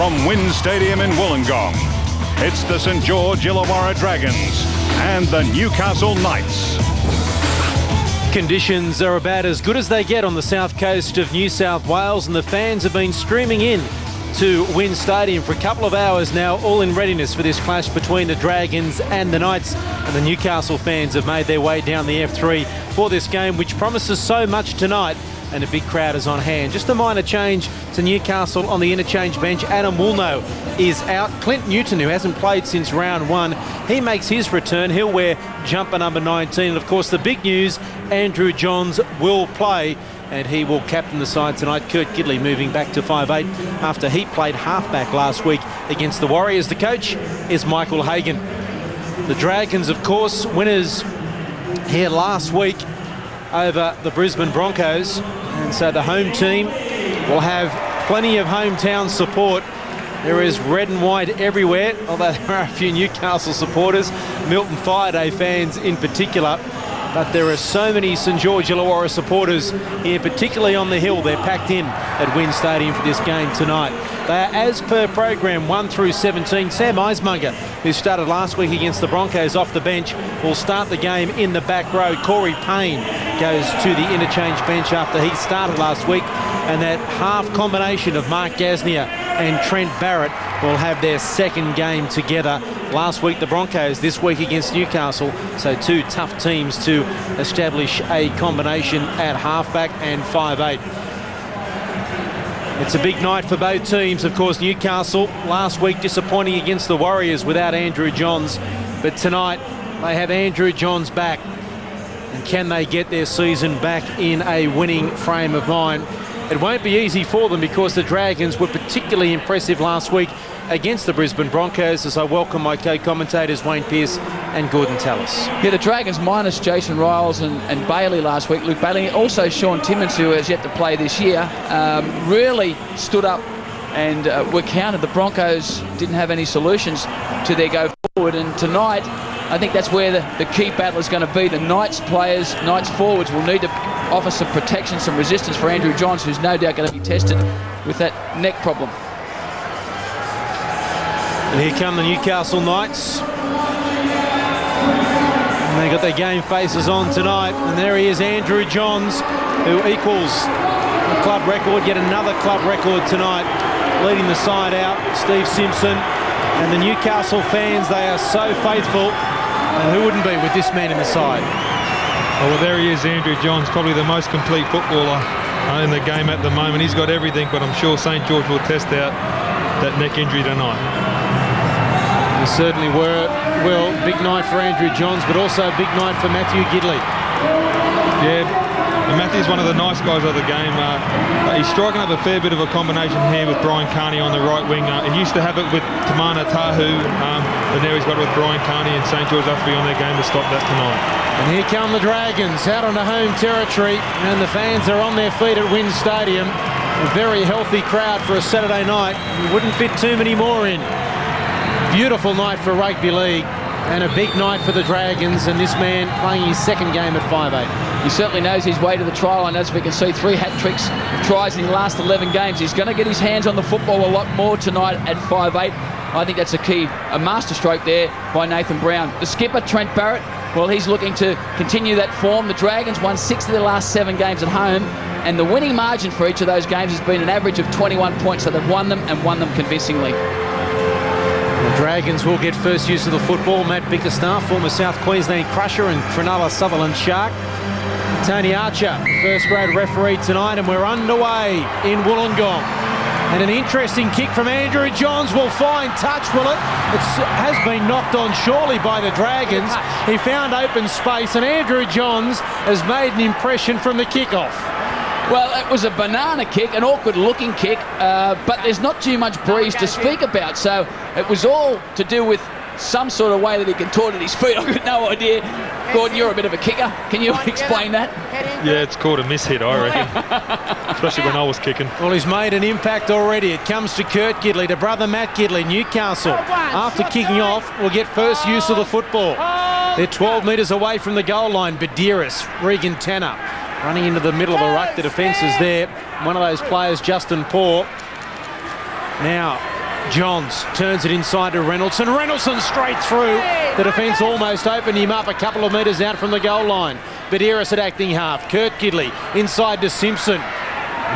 from Wynn Stadium in Wollongong, it's the St George Illawarra Dragons and the Newcastle Knights. Conditions are about as good as they get on the south coast of New South Wales, and the fans have been streaming in to Wynn Stadium for a couple of hours now, all in readiness for this clash between the Dragons and the Knights. And the Newcastle fans have made their way down the F3 for this game, which promises so much tonight, and a big crowd is on hand. Just a minor change to Newcastle on the interchange bench. Adam Woolnough is out. Clint Newton, who hasn't played since round one, he makes his return. He'll wear jumper number 19. And of course, the big news, Andrew Johns will play, and he will captain the side tonight. Kurt Gidley moving back to 5'8" after he played halfback last week against the Warriors. The coach is Michael Hagan. The Dragons, of course, winners here last week over the Brisbane Broncos, and so the home team will have plenty of hometown support. There is red and white everywhere, although there are a few Newcastle supporters, Milton Fire Day fans in particular. But there are so many St George Illawarra supporters here, particularly on the hill. They're packed in at Wynn Stadium for this game tonight. They are, as per program, 1 through 17. Sam Eismunger, who started last week against the Broncos off the bench, will start the game in the back row. Corey Payne goes to the interchange bench after he started last week. And that half combination of Mark Gasnier and Trent Barrett will have their second game together. Last week the Broncos, this week against Newcastle. So two tough teams to establish a combination at halfback and 5'8". It's a big night for both teams. Of course, Newcastle last week disappointing against the Warriors without Andrew Johns. But tonight they have Andrew Johns back. And can they get their season back in a winning frame of mind? It won't be easy for them, because the Dragons were particularly impressive last week against the Brisbane Broncos, as I welcome my co-commentators Wayne Pearce and Gordon Tallis. Yeah, the Dragons minus Jason Riles and Bailey last week. Luke Bailey, also Sean Timmins, who has yet to play this year, really stood up and were counted. The Broncos didn't have any solutions to their go forward, and tonight I think that's where the key battle is going to be. The Knights players, Knights forwards will need to offer some protection, some resistance for Andrew Johns, who's no doubt going to be tested with that neck problem. And here come the Newcastle Knights. And they got their game faces on tonight. And there he is, Andrew Johns, who equals the club record, yet another club record tonight, leading the side out. Steve Simpson and the Newcastle fans, they are so faithful. And who wouldn't be with this man in the side? Well, there he is, Andrew Johns, probably the most complete footballer in the game at the moment. He's got everything, but I'm sure St George will test out that neck injury tonight. It certainly will. Big night for Andrew Johns, but also a big night for Matthew Gidley. Yeah, and Matthew's one of the nice guys of the game. He's striking up a fair bit of a combination here with Brian Carney on the right wing. He used to have it with Tamana Tahu, but now he's got it with Brian Carney, and St George have to be on their game to stop that tonight. And here come the Dragons out onto home territory, and the fans are on their feet at Wynn Stadium. A very healthy crowd for a Saturday night. You wouldn't fit too many more in. Beautiful night for rugby league, and a big night for the Dragons, and this man playing his second game at 5'8". He certainly knows his way to the try line. As we can see, 3 hat-tricks of tries in the last 11 games. He's going to get his hands on the football a lot more tonight at 5'8". I think that's a key, a masterstroke there by Nathan Brown. The skipper, Trent Barrett, well, he's looking to continue that form. The Dragons won 6 of their last 7 games at home, and the winning margin for each of those games has been an average of 21 points, so they've won them and won them convincingly. The Dragons will get first use of the football. Matt Bickerstaff, former South Queensland Crusher and Cronulla Sutherland Shark. Tony Archer, first grade referee tonight, and we're underway in Wollongong. And an interesting kick from Andrew Johns will find touch, will it? It has been knocked on surely by the Dragons. He found open space, and Andrew Johns has made an impression from the kickoff. Well, it was a banana kick, an awkward-looking kick, but there's not too much breeze to speak about, so it was all to do with some sort of way that he contorted his feet. I've got no idea. Gordon, you're a bit of a kicker. Can you explain that? Yeah, it's called a mishit, I reckon. Especially when I was kicking. Well, he's made an impact already. It comes to Kurt Gidley, to brother Matt Gidley. Newcastle, after kicking off, will get first use of the football. They're 12 metres away from the goal line. Badiris, Regan Tanner, running into the middle of the ruck. The defence is there. One of those players, Justin Paul. Now, Johns turns it inside to Reynoldson. Reynoldson straight through. The defence almost opened him up a couple of metres out from the goal line. Badiris at acting half. Kurt Gidley inside to Simpson.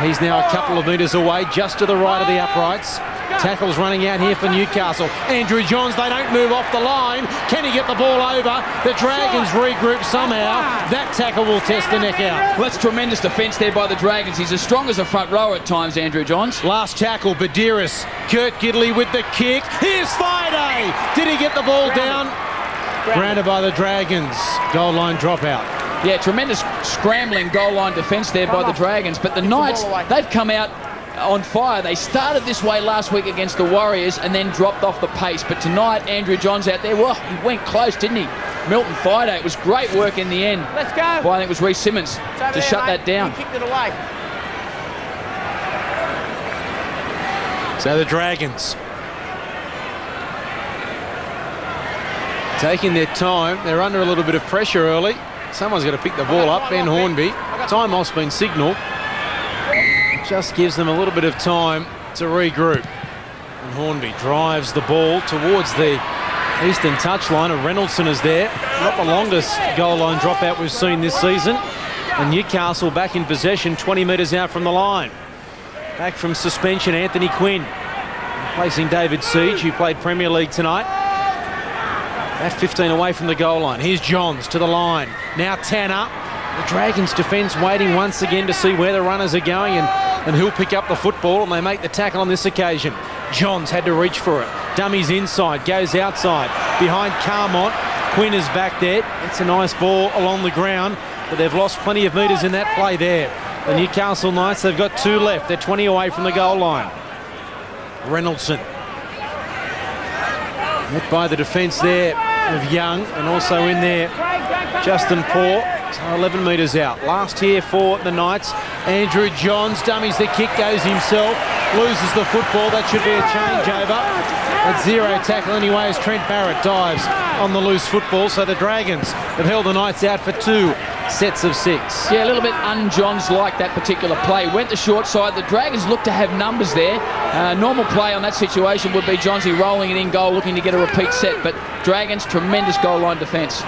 He's now a couple of metres away, just to the right of the uprights. Tackles running out here for Newcastle. Andrew Johns, they don't move off the line. Can he get the ball over? The Dragons regroup somehow. That tackle will test the neck out. Well, that's tremendous defence there by the Dragons. He's as strong as a front rower at times, Andrew Johns. Last tackle, Badiris. Kurt Gidley with the kick. Here's Friday. Did he get the ball down? Grounded by the Dragons. Goal line dropout. Yeah, tremendous scrambling goal line defence there by the Dragons. But the Knights, they've come out on fire. They started this way last week against the Warriors and then dropped off the pace. But tonight, Andrew Johns out there, well, he went close, didn't he? Milton Friday, it was great work in the end. Let's go. Well, I think it was Reece Simmons to shut that down. He kicked it away. So the Dragons taking their time. They're under a little bit of pressure early. Someone's got to pick the ball up. Ben Hornby. Time off's been signalled. Just gives them a little bit of time to regroup. And Hornby drives the ball towards the eastern touchline. And Reynoldson is there. Not the longest goal line dropout we've seen this season. And Newcastle back in possession, 20 metres out from the line. Back from suspension, Anthony Quinn. Replacing David Siege, who played Premier League tonight. At 15 away from the goal line. Here's Johns to the line. Now Tanner. The Dragons defence waiting once again to see where the runners are going and who'll pick up the football, and they make the tackle on this occasion. Johns had to reach for it. Dummies inside, goes outside. Behind Carmont. Quinn is back there. It's a nice ball along the ground, but they've lost plenty of metres in that play there. The Newcastle Knights, they've got 2 left. They're 20 away from the goal line. Reynoldson. Met by the defence there of Young, and also in there Justin Paul. So 11 metres out. Last here for the Knights. Andrew Johns dummies the kick, goes himself, loses the football. That should be a changeover. At 0 tackle anyway as Trent Barrett dives on the loose football. So the Dragons have held the Knights out for 2 sets of 6. Yeah, a little bit un-Johns like that particular play. Went the short side. The Dragons look to have numbers there. Normal play on that situation would be Johnsy rolling it in goal, looking to get a repeat set. But Dragons, tremendous goal line defence.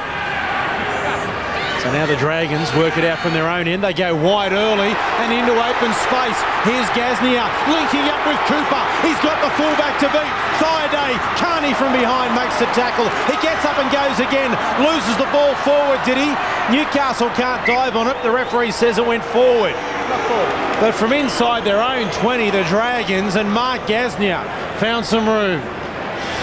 So now the Dragons work it out from their own end. They go wide early and into open space. Here's Gaznia linking up with Cooper. He's got the fullback to beat. Thaiday, Carney from behind makes the tackle. He gets up and goes again. Loses the ball forward, did he? Newcastle can't dive on it. The referee says it went forward. But from inside their own 20, the Dragons and Mark Gaznia found some room.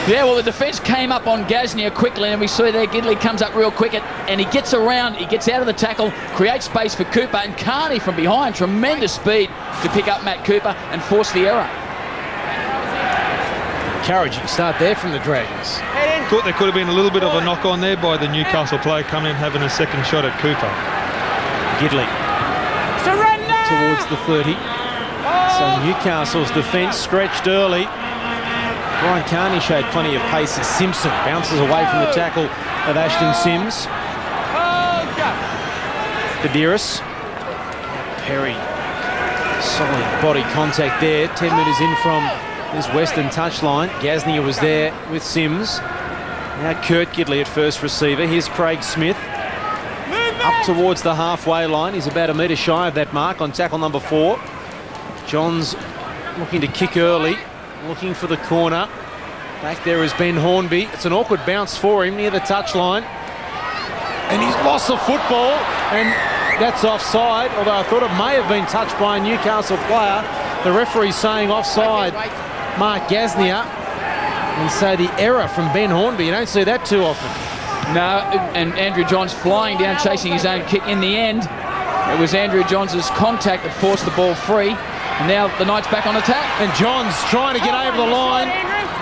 Yeah, well, the defence came up on Gaznia quickly, and we see there Gidley comes up real quick, and he gets around, he gets out of the tackle, creates space for Cooper, and Carney from behind, tremendous speed to pick up Matt Cooper and force the error. Encouraging start there from the Dragons. Thought there could have been a little bit of a knock on there by the Newcastle player coming in having a second shot at Cooper. Gidley towards the 30. So Newcastle's defence stretched early. Brian Carney showed plenty of pace as Simpson bounces away from the tackle of Ashton Sims. Badiris. Perry. Solid body contact there. 10 metres in from his western touchline. Gaznia was there with Sims. Now Kurt Gidley at first receiver. Here's Craig Smith. Up towards the halfway line. He's about a metre shy of that mark on tackle number 4. Johns looking to kick early. Looking for the corner. Back there is Ben Hornby. It's an awkward bounce for him near the touchline. And he's lost the football. And that's offside. Although I thought it may have been touched by a Newcastle player. The referee's saying offside. Mark Gaznia. And so the error from Ben Hornby. You don't see that too often. No, and Andrew Johns flying down, chasing his own kick. In the end, it was Andrew Johns' contact that forced the ball free. And now the Knights back on attack. And Johns trying to get over the line.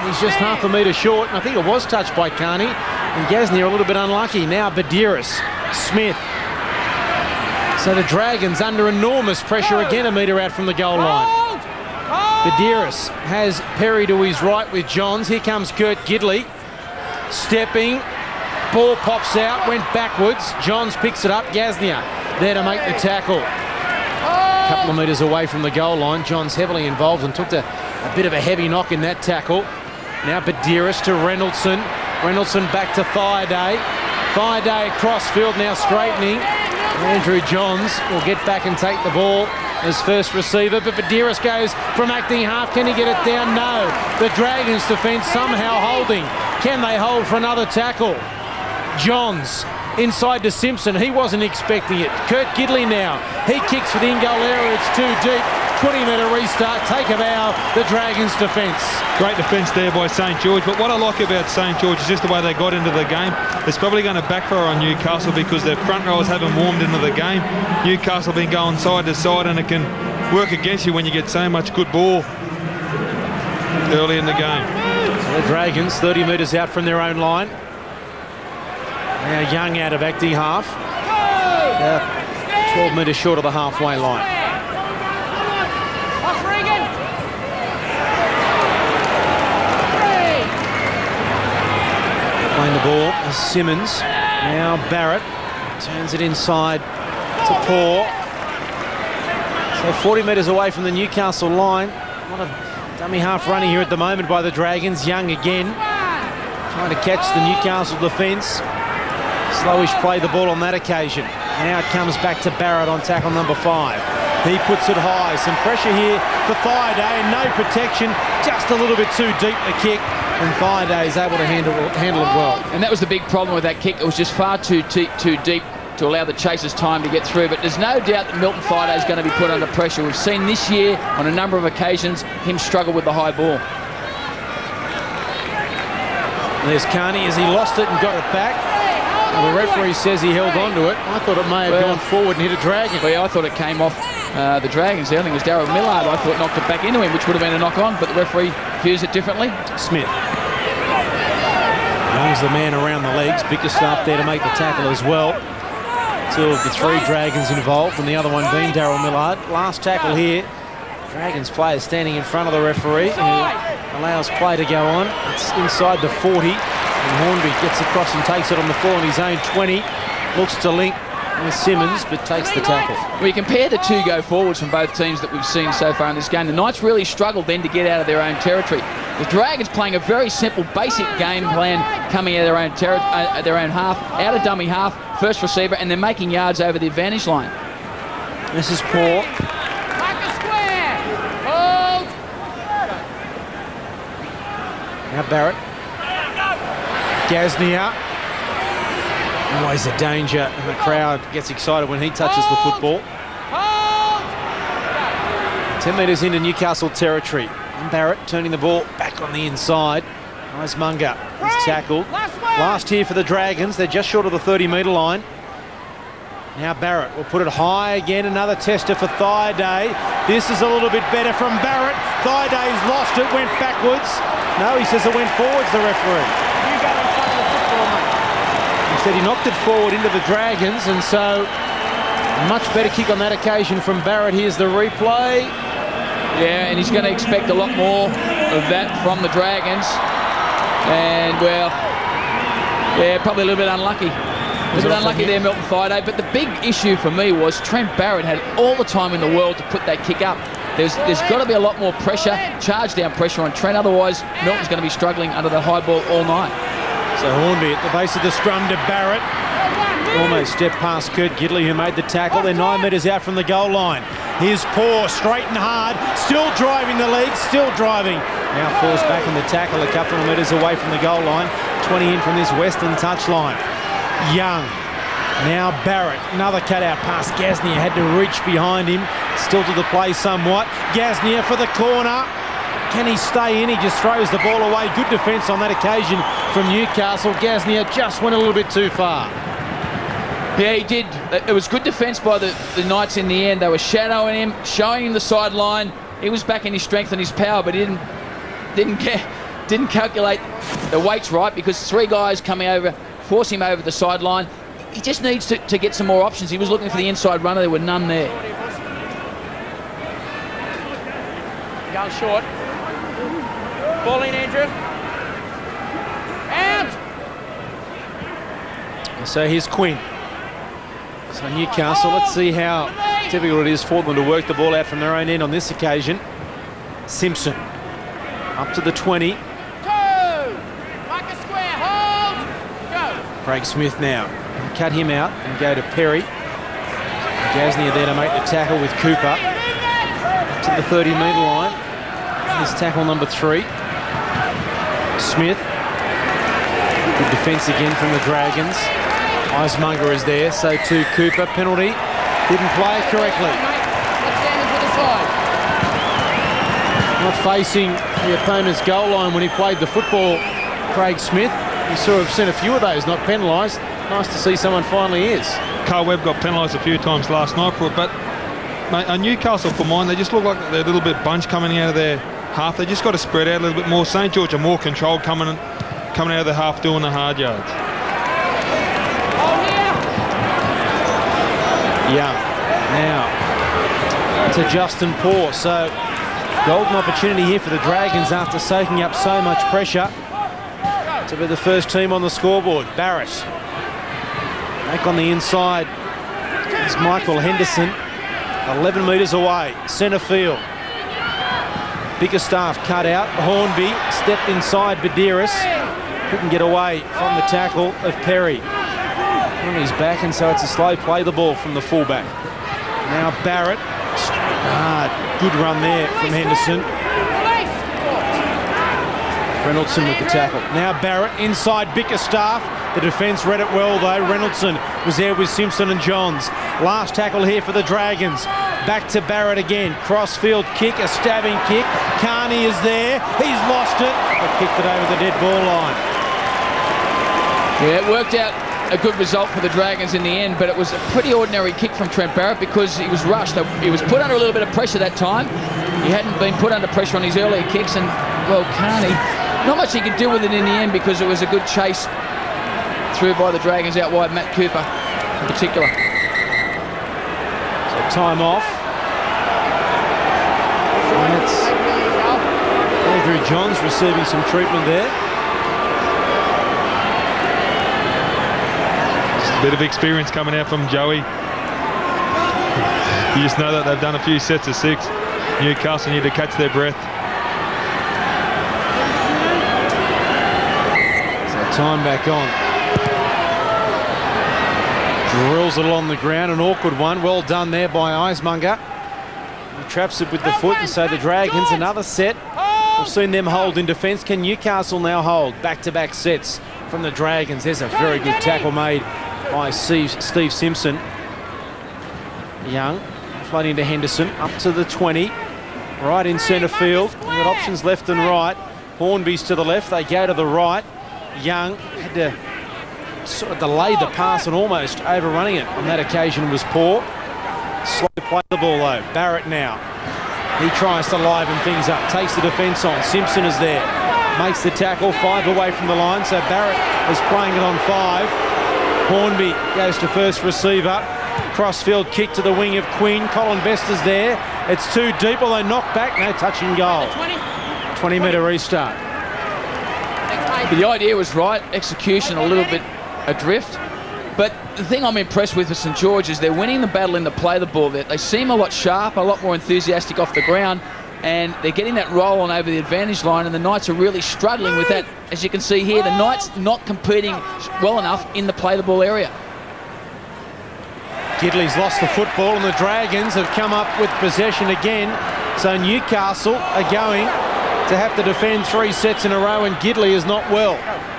He's just half a metre short. And I think it was touched by Carney. And Gaznia a little bit unlucky. Now Badiris, Smith. So the Dragons under enormous pressure again, a metre out from the goal line. Badiris has Perry to his right with Johns. Here comes Kurt Gidley. Stepping. Ball pops out, went backwards. Johns picks it up. Gaznia there to make the tackle. A couple of metres away from the goal line. Johns heavily involved and took to A bit of a heavy knock in that tackle. Now Badiris to Reynoldson. Reynoldson back to Fireday. Fireday across field now straightening. Andrew Johns will get back and take the ball as first receiver, but Badiris goes from acting half. Can he get it down? No. The Dragons defence somehow holding. Can they hold for another tackle? Johns inside to Simpson. He wasn't expecting it. Kurt Gidley now. He kicks for the in-goal area. It's too deep. Put him at a restart. Take a bow. The Dragons defence. Great defence there by St George, but what I like about St George is just the way they got into the game. It's probably going to backfire on Newcastle because their front rowers haven't warmed into the game. Newcastle been going side to side, and it can work against you when you get so much good ball early in the game. So the Dragons 30 metres out from their own line. Now Young out of acting half. 12 metres short of the halfway line. Playing the ball as Simmons. Now Barrett turns it inside to Paul. So 40 metres away from the Newcastle line. A lot of dummy half running here at the moment by the Dragons. Young again trying to catch the Newcastle defence. Slowish played the ball on that occasion. Now it comes back to Barrett on tackle number 5. He puts it high. Some pressure here for Fireday and no protection. Just a little bit too deep the kick. And Fireday is able to handle it well. And that was the big problem with that kick. It was just far too deep to allow the chasers time to get through. But there's no doubt that Milton Fireday is going to be put under pressure. We've seen this year on a number of occasions him struggle with the high ball. There's Carney as he lost it and got it back. Well, the referee says he held on to it. I thought it may have gone forward and hit a Dragon. Well, yeah, I thought it came off the Dragons there. I think it was Darryl Millard. I thought knocked it back into him, which would have been a knock on, but the referee views it differently. Smith. Young's the man around the legs. Bickerstaff there to make the tackle as well. 2 of the 3 Dragons involved, and the other one being Darryl Millard. Last tackle here. Dragons player standing in front of the referee who allows play to go on. It's inside the 40. And Hornby gets across and takes it on the floor on his own 20. Looks to link with Simmons, but takes the tackle. We compare the 2 go forwards from both teams that we've seen so far in this game. The Knights really struggled then to get out of their own territory. The Dragons playing a very simple, basic game plan, coming out of their own half, out of dummy half, first receiver, and they're making yards over the advantage line. This is Paul. Now Barrett. Gasnier. Always a danger, and the crowd gets excited when he touches the football. 10 metres into Newcastle territory. And Barrett turning the ball back on the inside. Ismunga is tackled. Last here for the Dragons. They're just short of the 30-metre line. Now Barrett will put it high again. Another tester for Thireday. This is a little bit better from Barrett. Thireday's lost it, went backwards. No, he says it went forwards, the referee. He said he knocked it forward into the Dragons, and so much better kick on that occasion from Barrett. Here's the replay. Yeah, and he's going to expect a lot more of that from the Dragons. And, well, yeah, probably a little bit unlucky. A little bit unlucky there, Milton Fireday. But the big issue for me was Trent Barrett had all the time in the world to put that kick up. There's got to be a lot more pressure, charge down pressure on Trent. Otherwise, Milton's going to be struggling under the high ball all night. So Hornby at the base of the scrum to Barrett. Almost stepped past Kurt Gidley, who made the tackle. They're 9 metres out from the goal line. Here's Paul, straight and hard, still driving the legs, still driving. Now falls back in the tackle a couple of metres away from the goal line. 20 in from this western touchline. Young. Now Barrett, another cutout pass. Gasnier had to reach behind him. Still to the play somewhat. Gasnier for the corner. Can he stay in? He just throws the ball away. Good defence on that occasion from Newcastle. Gasnier just went a little bit too far. Yeah, he did. It was good defence by the Knights in the end. They were shadowing him, showing him the sideline. He was back in his strength and his power, but he didn't calculate the weights right, because 3 guys coming over, force him over the sideline. He just needs to get some more options. He was looking for the inside runner. There were none there. Going short. Ball in, Andrew. Out! So here's Quinn. So Newcastle, let's see how difficult it is for them to work the ball out from their own end on this occasion. Simpson Up to the 20. 2. Mark a square. Hold. Go. Craig Smith now. Cut him out and go to Perry. Gasnier there to make the tackle with Cooper. To the 30-metre line. This tackle number 3. Smith. Good defence again from the Dragons. Eismunger is there, so too Cooper. Penalty. Didn't play it correctly. Not facing the opponent's goal line when he played the football, Craig Smith. You sort of seen a few of those not penalised. Nice to see someone finally is. Carl Webb got penalised a few times last night for it, but mate, Newcastle for mine, they just look like they're a little bit bunched coming out of their half. They just got to spread out a little bit more. St George are more controlled coming out of the half doing the hard yards. Yeah. Now to Justin Poor. So golden opportunity here for the Dragons after soaking up so much pressure to be the first team on the scoreboard. Barrett back on the inside is Michael Henderson, 11 metres away, centre field. Bickerstaff cut out. Hornby stepped inside Badiris, couldn't get away from the tackle of Perry. On his back, and so it's a slow play the ball from the fullback. Now Barrett, good run there from Henderson. Reynoldson with the tackle. Now Barrett inside Bickerstaff. The defence read it well though. Reynoldson was there with Simpson and Johns. Last tackle here for the Dragons. Back to Barrett again. Crossfield kick, a stabbing kick. Carney is there. He's lost it. They kicked it over the dead ball line. Yeah, it worked out a good result for the Dragons in the end, but it was a pretty ordinary kick from Trent Barrett because he was rushed. He was put under a little bit of pressure that time. He hadn't been put under pressure on his earlier kicks, and, well, Carney, not much he could do with it in the end because it was a good chase through by the Dragons out wide, Matt Cooper in particular. So time off. And that's Andrew Johns receiving some treatment there. A bit of experience coming out from Joey. You just know that they've done a few sets of 6. Newcastle need to catch their breath. So time back on. Drills it along the ground, an awkward one. Well done there by Eismunger. He traps it with the foot, and so the Dragons, another set. We've seen them hold in defence. Can Newcastle now hold back-to-back sets from the Dragons? There's a very good tackle made by Steve Simpson. Young floating to Henderson, up to the 20, right in centre field. We've got options left and right. Hornby's to the left, they go to the right. Young had to sort of delay the pass and almost overrunning it on that occasion was poor. Slow play the ball though. Barrett now. He tries to liven things up, takes the defence on. Simpson is there, makes the tackle, 5 away from the line, so Barrett is playing it on 5. Hornby goes to first receiver. Crossfield kick to the wing of Quinn. Colin Best is there. It's too deep, although knocked back. No touch and goal. 20-metre restart. The idea was right. Execution a little bit adrift. But the thing I'm impressed with St George is they're winning the battle in the play the ball. They seem a lot sharper, a lot more enthusiastic off the ground, and they're getting that roll on over the advantage line, and the Knights are really struggling with that. As you can see here, the Knights not competing well enough in the play the ball area. Gidley's lost the football, and the Dragons have come up with possession again. So Newcastle are going to have to defend 3 sets in a row, and Gidley is not well.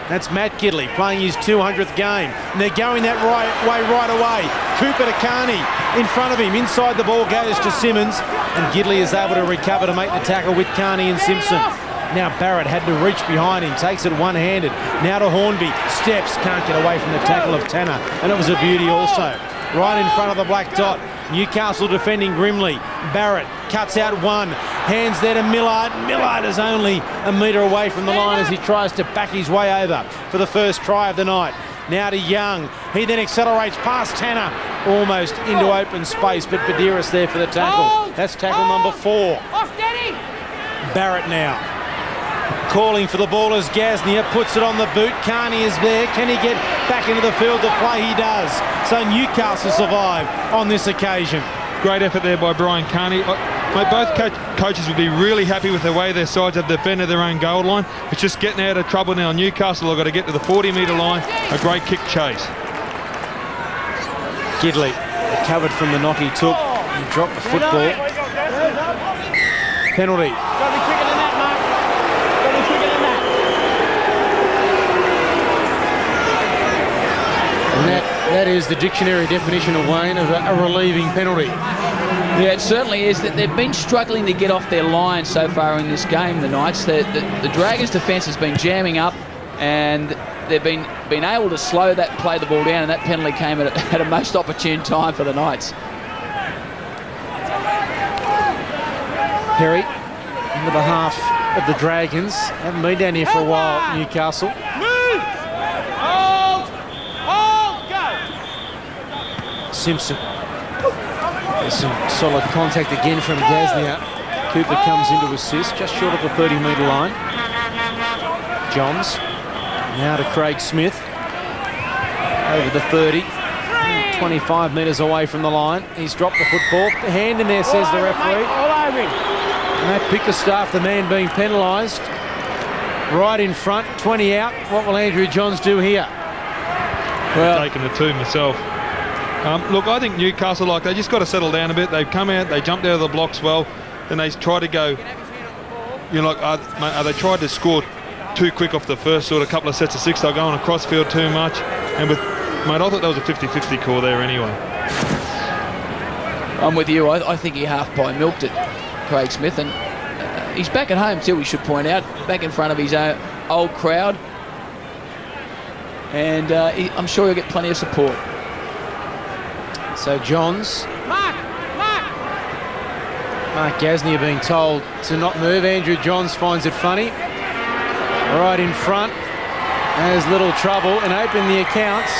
That's Matt Gidley playing his 200th game. And they're going that way right away. Cooper to Carney in front of him. Inside the ball goes to Simmons, and Gidley is able to recover to make the tackle with Carney and Simpson. Now Barrett had to reach behind him, takes it one-handed. Now to Hornby, steps, can't get away from the tackle of Tanner, and it was a beauty also. Right in front of the black dot. Newcastle defending grimly. Barrett cuts out one, hands there to Millard. Millard is only a metre away from the line as he tries to back his way over for the first try of the night. Now to Young. He then accelerates past Tanner, almost into open space, but Badiris there for the tackle. That's tackle number 4. Barrett now calling for the ball as Gasnier puts it on the boot. Carney is there. Can he get back into the field to play? He does. So Newcastle survive on this occasion. Great effort there by Brian Carney. Mate, both coaches would be really happy with the way their sides have defended their own goal line. It's just getting out of trouble now. Newcastle have got to get to the 40-metre line. A great kick chase. Gidley recovered from the knock he took and dropped the football. Penalty. Got to be quicker than that, Mark. Got to be quicker than that. And that is the dictionary definition of Wayne of a relieving penalty. Yeah, it certainly is. That they've been struggling to get off their line so far in this game, the Knights. The Dragons' defence has been jamming up, and they've been able to slow that, play the ball down, and that penalty came at a most opportune time for the Knights. Perry into the half of the Dragons. Haven't been down here for a while, Newcastle. Move! Hold! Go! Simpson. There's some solid contact again from Gasnier. Cooper comes in to assist, just short of the 30-metre line. Johns now to Craig Smith. Over the 30. 25 metres away from the line. He's dropped the football. The hand in there, says the referee. All over him. Matt Bickerstaff, the man being penalised. Right in front, 20 out. What will Andrew Johns do here? Well, taking the two myself. Look, I think Newcastle, they just got to settle down a bit. They've come out, they jumped out of the blocks well, then they try to go, are they tried to score too quick off the first sort of couple of sets of six. They're going across field too much. And I thought that was a 50-50 call there anyway. I'm with you. I think he half-pie milked it, Craig Smith, and he's back at home too, we should point out, back in front of his old crowd. And I'm sure he'll get plenty of support. So Johns. Mark! Mark Gasnier being told to not move. Andrew Johns finds it funny. Right in front. Has little trouble and open the accounts.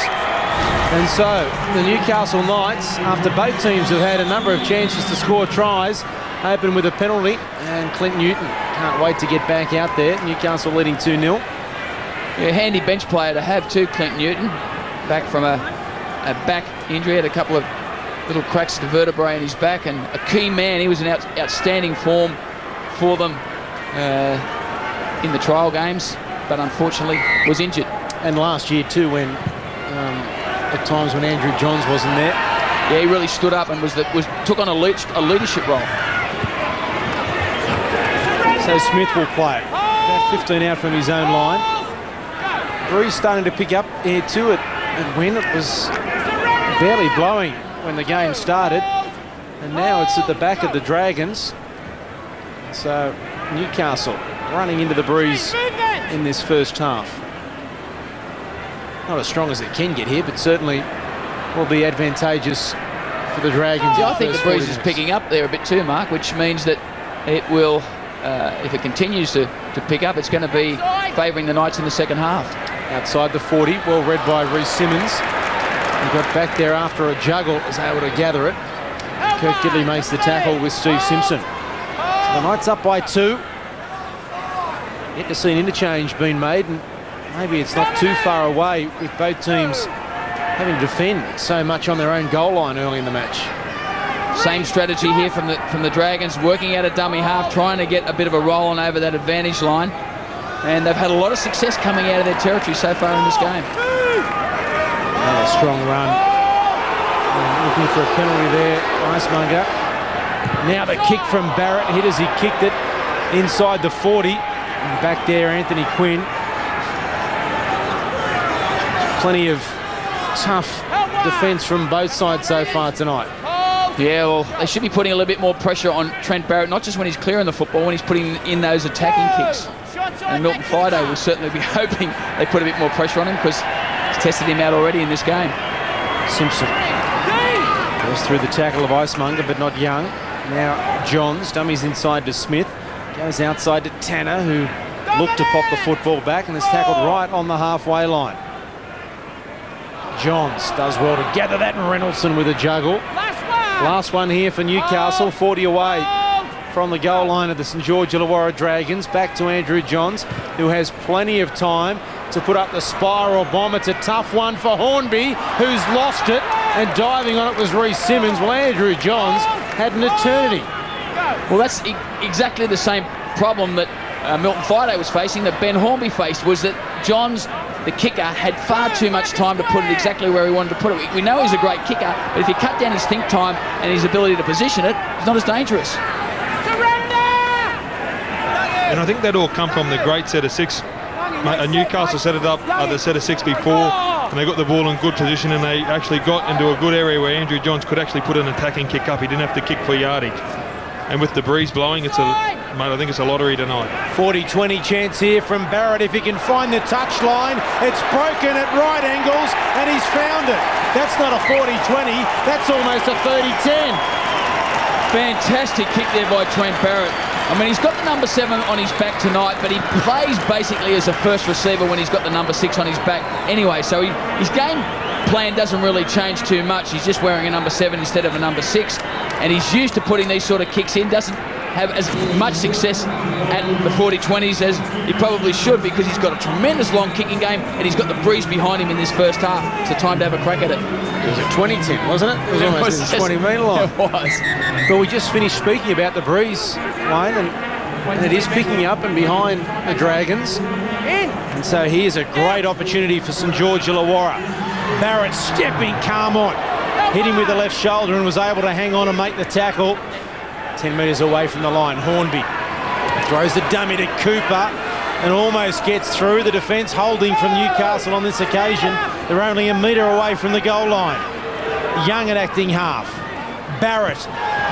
And so the Newcastle Knights, after both teams have had a number of chances to score tries, open with a penalty. And Clint Newton can't wait to get back out there. Newcastle leading 2-0. Yeah, handy bench player to have too, Clint Newton. Back from a back injury, had a couple of little cracks to the vertebrae in his back, and a key man. He was in outstanding form for them in the trial games, but unfortunately was injured. And last year too, when at times when Andrew Johns wasn't there. Yeah, he really stood up and took on a leadership role. So Smith will play. About 15 out from his own line. Breeze starting to pick up here too at Wynn. It was barely blowing when the game started, and now it's at the back of the Dragons. So Newcastle running into the breeze in this first half. Not as strong as it can get here, but certainly will be advantageous for the Dragons. Yeah, I think the breeze is picking up there a bit too, Mark, which means that it will, if it continues to pick up, it's going to be favouring the Knights in the second half. Outside the 40, well read by Reece Simmons. He got back there after a juggle, was able to gather it. Kirk Gidley makes the tackle with Steve Simpson. So the Knights up by 2. Yet to see an interchange being made, and maybe it's not too far away with both teams having to defend so much on their own goal line early in the match. Same strategy here from the Dragons, working out a dummy half, trying to get a bit of a roll on over that advantage line. And they've had a lot of success coming out of their territory so far in this game. A strong run. And looking for a penalty there, Icemonger. Now the kick from Barrett, hit as he kicked it inside the 40. And back there, Anthony Quinn. Plenty of tough defence from both sides so far tonight. Yeah, well, they should be putting a little bit more pressure on Trent Barrett, not just when he's clearing the football, when he's putting in those attacking kicks. And Milton Fido will certainly be hoping they put a bit more pressure on him, because he's tested him out already in this game. Simpson goes through the tackle of Icemonger, but not Young. Now Johns dummies inside to Smith, goes outside to Tanner, who looked to pop the football back and is tackled right on the halfway line. Johns does well to gather that, and Reynoldson with a juggle. Last one here for Newcastle, 40 away from the goal line of the St George Illawarra Dragons. Back to Andrew Johns, who has plenty of time to put up the spiral bomb. It's a tough one for Hornby, who's lost it, and diving on it was Reece Simmons. Well, Andrew Johns had an eternity Well, that's exactly the same problem that Milton Friday was facing, that Ben Hornby faced, was that Johns, the kicker, had far too much time to put it exactly where he wanted to put it. We know he's a great kicker, but if you cut down his think time and his ability to position it, it's not as dangerous. And I think that all come from the great set of six. Newcastle set it up the set of six before, and they got the ball in good position, and they actually got into a good area where Andrew Johns could actually put an attacking kick up. He didn't have to kick for yardage. And with the breeze blowing, I think it's a lottery tonight. 40-20 chance here from Barrett. If he can find the touchline, it's broken at right angles, and he's found it. That's not a 40-20, that's almost a 30-10. Fantastic kick there by Trent Barrett. I mean, he's got the number 7 on his back tonight, but he plays basically as a first receiver when he's got the number 6 on his back anyway. So his game plan doesn't really change too much. He's just wearing a number 7 instead of a number 6, and he's used to putting these sort of kicks in. Doesn't have as much success at the 40-20s as he probably should, because he's got a tremendous long kicking game, and he's got the breeze behind him in this first half. It's the time to have a crack at it. It was a 20-10, wasn't it? It was almost the 20-metre line. It was. But we just finished speaking about the breeze, Wayne, and it is picking up and behind the Dragons. And so here's a great opportunity for St George Illawarra. Barrett stepping calm on, hit him with the left shoulder and was able to hang on and make the tackle. 10 metres away from the line, Hornby throws the dummy to Cooper and almost gets through. The defence holding from Newcastle on this occasion. They're only a metre away from the goal line. Young at acting half. Barrett,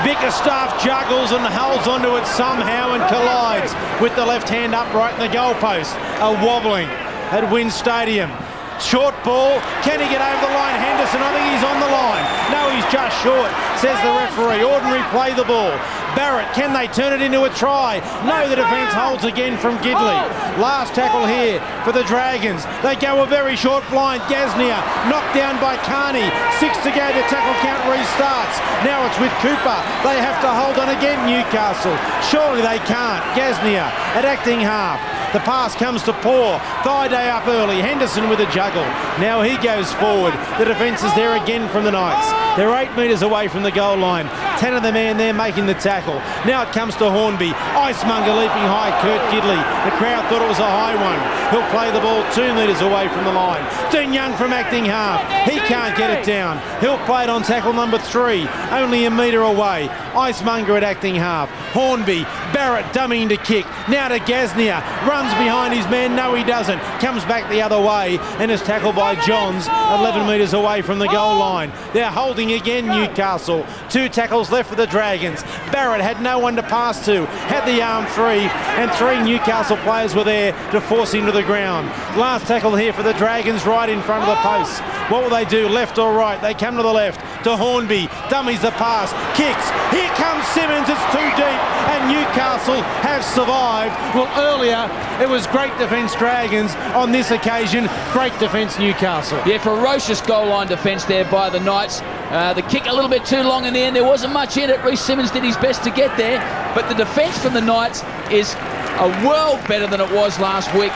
Bickerstaff juggles and holds onto it somehow and collides with the left hand upright in the goalpost. A wobbling at Wynn Stadium. Short ball, can he get over the line? Henderson, I think he's on the line. No, he's just short, says the referee. Ordinary play the ball. Barrett, can they turn it into a try? No, the defence holds again from Gidley. Last tackle here for the Dragons. They go a very short blind. Gaznia knocked down by Carney. 6 to go, the tackle count restarts. Now it's with Cooper. They have to hold on again, Newcastle. Surely they can't. Gaznia at acting half. The pass comes to Poor. Thaiday up early. Henderson with a juggle. Now he goes forward. The defence is there again from the Knights. They're 8 metres away from the goal line. 10 of the man there making the tackle. Now it comes to Hornby. Icemonger leaping high. Kurt Gidley. The crowd thought it was a high one. He'll play the ball 2 metres away from the line. Dean Young from acting half. He can't get it down. He'll play it on tackle number 3. Only a metre away. Icemonger at acting half. Hornby. Barrett dummying to kick. Now to Gaznia. Runs behind his man. No, he doesn't. Comes back the other way and is tackled by Johns 11 metres away from the goal line. They're holding again, Newcastle. 2 tackles left for the Dragons. Barrett had no one to pass to. Had the arm free, and 3 Newcastle players were there to force him to the ground. Last tackle here for the Dragons right in front of the post. What will they do, left or right? They come to the left to Hornby. Dummies the pass. Kicks. Here comes Simmons. It's too deep, and Newcastle have survived. Well, earlier it was great defence Dragons. On this occasion, great defence Newcastle. Yeah, ferocious goal line defence there by the Knights. The kick a little bit too long in the end. There wasn't much in it. Reece Simmons did his best to get there, but the defence from the Knights is a world better than it was last week,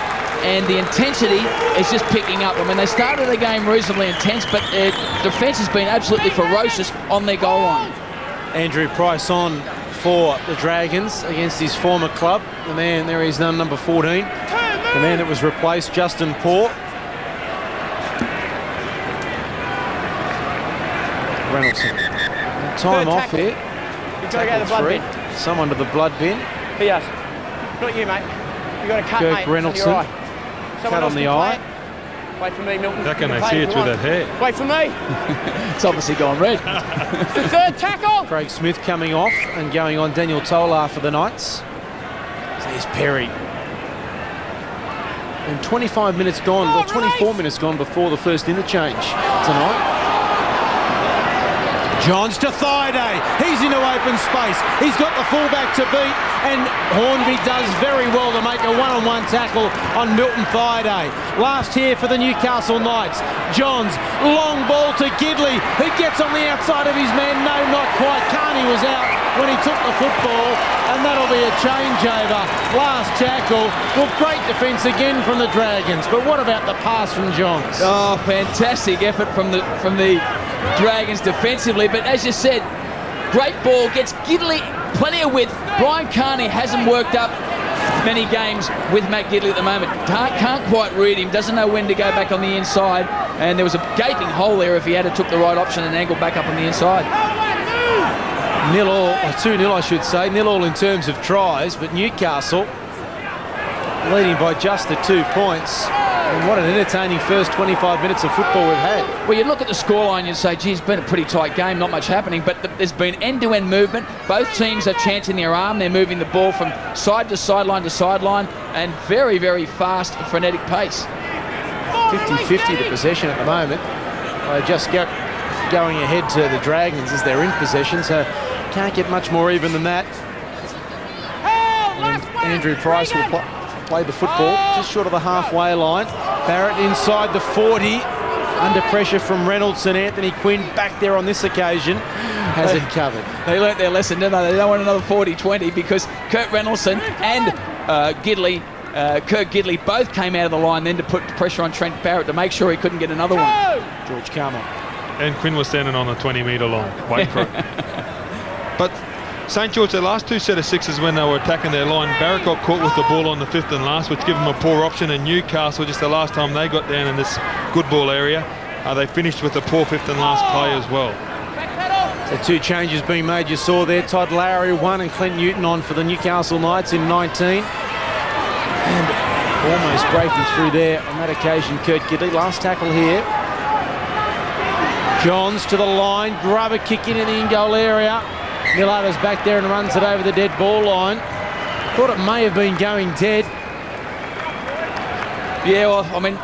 and the intensity is just picking up. I mean, they started the game reasonably intense, but their defence has been absolutely ferocious on their goal line. Andrew Price on for the Dragons against his former club. The man, there he's number 14. The man that was replaced, Justin Poor. Reynoldsson. Time off here. You've got to go to the blood bin. Someone to the blood bin. Yes. Not you, mate. You've got to cut, Kirk mate. Reynoldsson. Cut on the eye. Wait for me, Milton. How can they see it through that hair? Wait for me. It's obviously gone red. It's the 3rd tackle. Craig Smith coming off and going on. Daniel Tolar for the Knights. There's Perry. And 25 minutes gone, or 24 minutes gone before the first interchange tonight. Johns to Thaiday. He's into open space. He's got the fullback to beat, and Hornby does very well to make a one-on-one tackle on Milton Thaiday. Last here for the Newcastle Knights. Johns, long ball to Gidley. He gets on the outside of his man. No, not quite. Carney was out when he took the football, and that'll be a changeover. Last tackle. Well, great defence again from the Dragons, but what about the pass from Johns? Oh, fantastic effort from the Dragons defensively, but as you said, Great ball, gets Gidley plenty of width. Brian Carney hasn't worked up many games with Matt Gidley at the moment. Can't quite read him, doesn't know when to go back on the inside, and there was a gaping hole there if he had took the right option and angled back up on the inside. 0-all, or 2-0 I should say, 0-all in terms of tries, but Newcastle leading by just the 2 points. And what an entertaining first 25 minutes of football we've had. Well, you look at the scoreline, you'd say, geez, it's been a pretty tight game, not much happening, but there's been end-to-end movement. Both teams are chancing their arm. They're moving the ball from side to sideline, and very, very fast, frenetic pace. 50-50 the possession at the moment. They just going ahead to the Dragons as they're in possession, so can't get much more even than that. And Andrew Price will play the football just short of the halfway line. Barrett inside the 40, under pressure from Reynolds, and Anthony Quinn back there on this occasion has it covered. They learnt their lesson, didn't they? They don't want another 40-20 because Kurt Reynoldson and Kurt Gidley both came out of the line then to put pressure on Trent Barrett to make sure he couldn't get another one. George Carmel. And Quinn was standing on the 20-metre line, waiting for it. But St George, their last 2 set of sixes when they were attacking their line, Barrett got caught with the ball on the 5th and last, which gave them a poor option, and Newcastle, just the last time they got down in this good ball area, they finished with a poor 5th and last play as well. So 2 changes being made, you saw there. Todd Lowry 1 and Clint Newton on for the Newcastle Knights in 19. And almost breaking through there on that occasion, Kurt Gidley. Last tackle here. Johns to the line, grubber kick in the in-goal area. Millardo's back there and runs it over the dead ball line. Thought it may have been going dead. Yeah, well, I mean,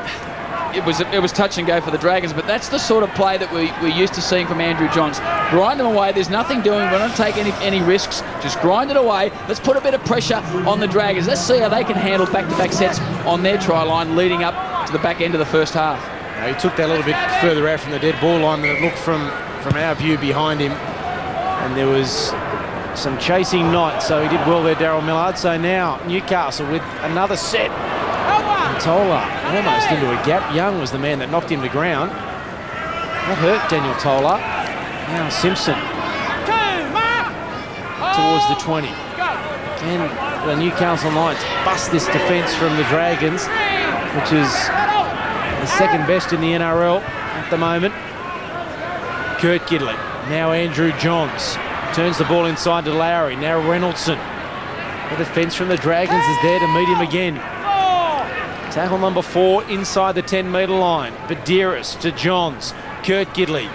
it was touch and go for the Dragons, but that's the sort of play that we're used to seeing from Andrew Johns. Grind them away. There's nothing doing. We're not taking any risks. Just grind it away. Let's put a bit of pressure on the Dragons. Let's see how they can handle back-to-back sets on their try line leading up to the back end of the first half. Now, he took that a little bit further out from the dead ball line than it looked from our view behind him. And there was some chasing Knights, so he did well there, Daryl Millard. So now Newcastle with another set. And Tola almost into a gap. Young was the man that knocked him to ground. That hurt Daniel Tola. Now Simpson towards the 20. And the Newcastle Knights bust this defence from the Dragons, which is the second best in the NRL at the moment. Kurt Gidley. Now Andrew Johns turns the ball inside to Lowry. Now Reynoldson. The defence from the Dragons is there to meet him again. Tackle number 4 inside the 10-metre line. Badiris to Johns. Kurt Gidley.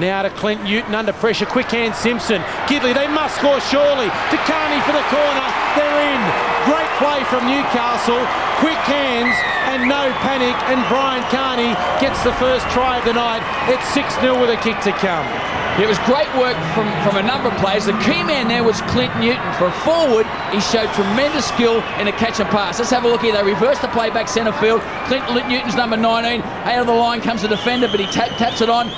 Now to Clint Newton under pressure. Quick hand Simpson. Gidley, they must score surely. To Carney for the corner. They're in. Great play from Newcastle. Quick hands and no panic. And Brian Carney gets the first try of the night. It's 6-0 with a kick to come. It was great work from a number of players. The key man there was Clint Newton. For a forward, he showed tremendous skill in a catch and pass. Let's have a look here. They reverse the play back centre field. Clint Newton's number 19. Out of the line comes the defender, but he taps it on.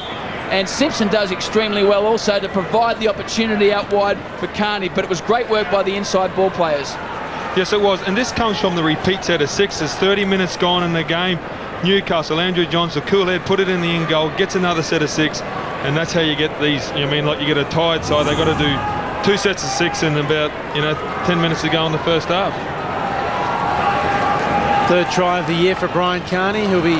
And Simpson does extremely well also to provide the opportunity out wide for Carney. But it was great work by the inside ball players. Yes, it was. And this comes from the repeat set of sixes. 30 minutes gone in the game. Newcastle, Andrew Johns, a cool head, put it in the in goal, gets another set of 6. And that's how you get these, like you get a tired side. They've got to do 2 sets of 6 in about, 10 minutes to go in the first half. Third try of the year for Brian Carney, who'll be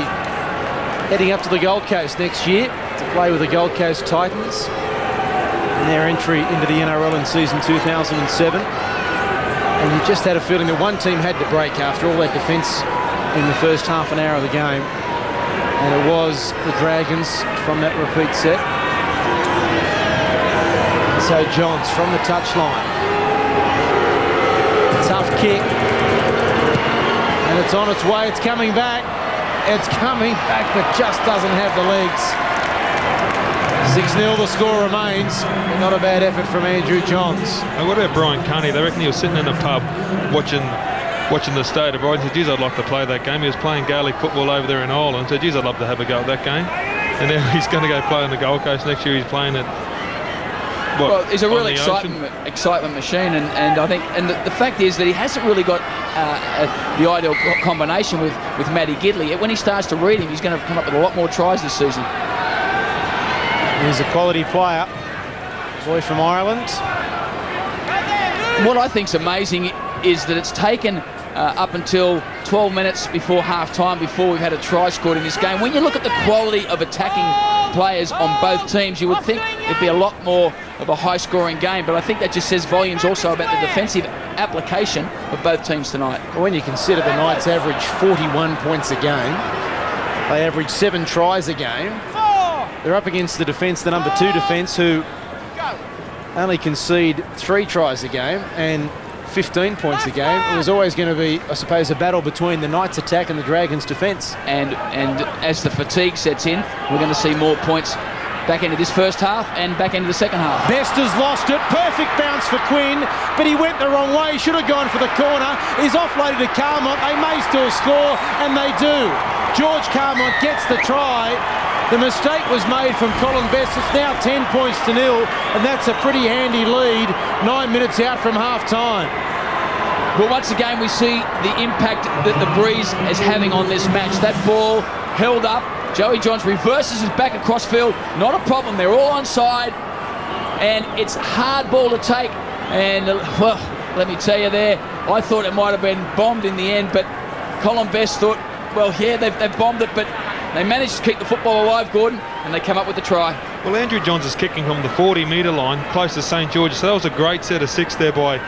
heading up to the Gold Coast next year to play with the Gold Coast Titans in their entry into the NRL in season 2007. And you just had a feeling that one team had to break after all that defence in the first half an hour of the game. And it was the Dragons from that repeat set. And so Johns from the touchline. Tough kick. And it's on its way. It's coming back. It's coming back, but just doesn't have the legs. 6-0 the score remains. Not a bad effort from Andrew Johns. And what about Brian Carney? They reckon he was sitting in a pub watching the state of Brighton. He said, geez, I'd like to play that game. He was playing Gaelic football over there in Ireland. He said, geez, I'd love to have a go at that game. And now he's going to go play on the Gold Coast next year. He's playing at well, he's a real excitement machine, and I think, and the fact is that he hasn't really got the ideal combination with Matty Gidley. When he starts to read him, he's going to come up with a lot more tries this season. He's a quality player. boy from Ireland. What I think's amazing is that it's taken up until 12 minutes before half-time before we've had a try scored in this game. When you look at the quality of attacking players on both teams, you would think it'd be a lot more of a high-scoring game, but I think that just says volumes also about the defensive application of both teams tonight. When you consider the Knights average 41 points a game, they average 7 tries a game. They're up against the defence, the number 2 defence, who only concede 3 tries a game and 15 points a game. It was always going to be, I suppose, a battle between the Knights' attack and the Dragons' defence. And as the fatigue sets in, we're going to see more points back into this first half and back into the second half. Best has lost it. Perfect bounce for Quinn, but he went the wrong way. Should have gone for the corner. He's offloaded to Carmont. They may still score, and they do. George Carmont gets the try. The mistake was made from Colin Best. It's now 10 points to 0, and that's a pretty handy lead 9 minutes out from half-time. But once again, we see the impact that the breeze is having on this match. That ball held up. Joey Johns reverses his back across field. Not a problem. They're all onside, and it's a hard ball to take. And, well, let me tell you there, I thought it might have been bombed in the end, but Colin Best thought, well, yeah, they've bombed it, but they managed to keep the football alive, Gordon, and they come up with the try. Well, Andrew Johns is kicking from the 40-metre line, close to St George, so that was a great set of 6 there by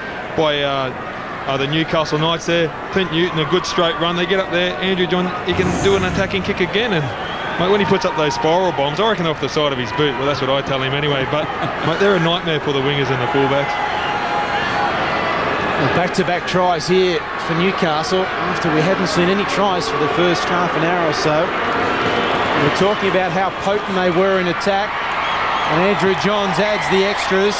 the Newcastle Knights there. Clint Newton, a good straight run. They get up there. Andrew John, he can do an attacking kick again, and mate, when he puts up those spiral bombs, I reckon they're off the side of his boot. Well, that's what I tell him anyway, but mate, they're a nightmare for the wingers and the fullbacks. Back-to-back tries here for Newcastle after we hadn't seen any tries for the first half an hour or so. We're talking about how potent they were in attack, and Andrew Johns adds the extras.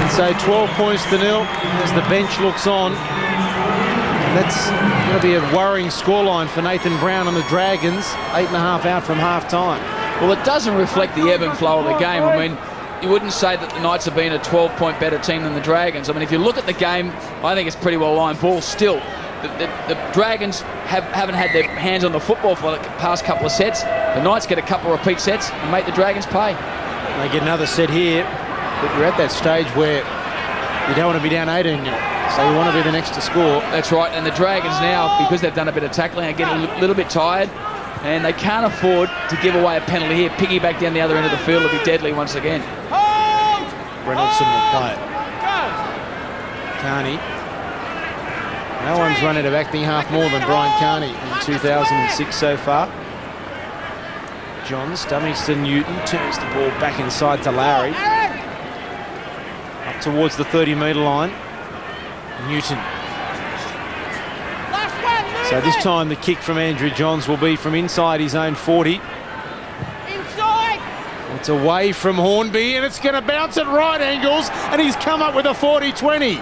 And so 12 points to 0 as the bench looks on. And that's going to be a worrying scoreline for Nathan Brown and the Dragons, 8.5 out from half-time. Well, it doesn't reflect the ebb and flow of the game. I mean, you wouldn't say that the Knights have been a 12-point better team than the Dragons. I mean, if you look at the game, I think it's pretty well-lined ball still. The Dragons haven't had their hands on the football for the past couple of sets. The Knights get a couple of repeat sets and make the Dragons pay. They get another set here, but you're at that stage where you don't want to be down 18-0, so you want to be the next to score. That's right, and the Dragons now, because they've done a bit of tackling, are getting a little bit tired, and they can't afford to give away a penalty here. Piggyback down the other end of the field will be deadly once again. Reynolds will play it. Carney. No one's run out of acting half more than Brian Carney in 2006 so far. Johns dummies to Newton, turns the ball back inside to Lowry. Up towards the 30-metre line. Newton. So this time the kick from Andrew Johns will be from inside his own 40. It's away from Hornby, and it's going to bounce at right angles, and he's come up with a 40-20.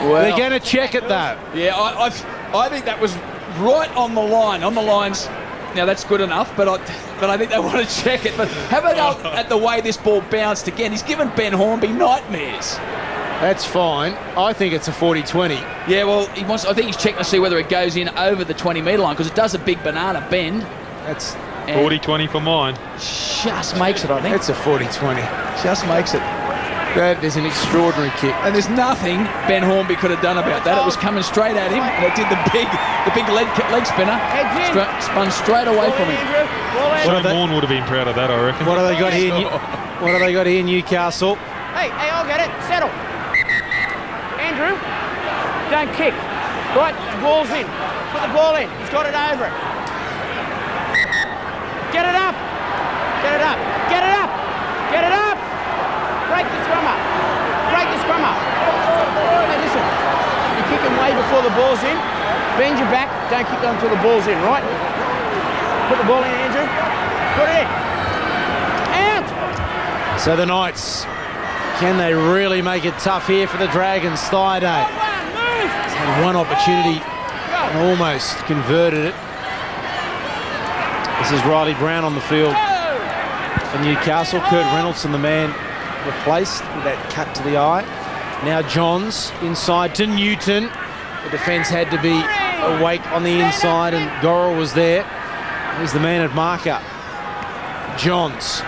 Well, they're going to check it, though. Yeah, I think that was right on the line, on the lines. Now, that's good enough, but I think they want to check it. But have a look at the way this ball bounced again. He's given Ben Hornby nightmares. That's fine. I think it's a 40-20. Yeah, well, I think he's checking to see whether it goes in over the 20-metre line, because it does a big banana bend. That's 40-20 for mine. Just makes it, I think. It's a 40-20. Just makes it. That is an extraordinary kick. And there's nothing Ben Hornby could have done about that. It was coming straight at him, and it did the big leg spinner. Spun straight away from him. Shane Warne would have been proud of that, I reckon. What have they got here? What have they got here, Newcastle? Hey, I'll get it. Settle. Andrew, don't kick. Right, the ball's in. Put the ball in. He's got it over it. Get it up. Get it up. Get it up. Get it up. Break the scrum up. Break the scrum up. Hey, listen. You're kicking way before the ball's in. Bend your back. Don't kick until the ball's in, right? Put the ball in, Andrew. Put it in. Out. So the Knights, can they really make it tough here for the Dragons? Thaiday has had one opportunity and almost converted it. This is Riley Brown on the field for Newcastle. Kurt Reynolds, the man replaced with that cut to the eye. Now Johns inside to Newton. The defence had to be awake on the inside, and Gorrell was there. He's the man at marker. Johns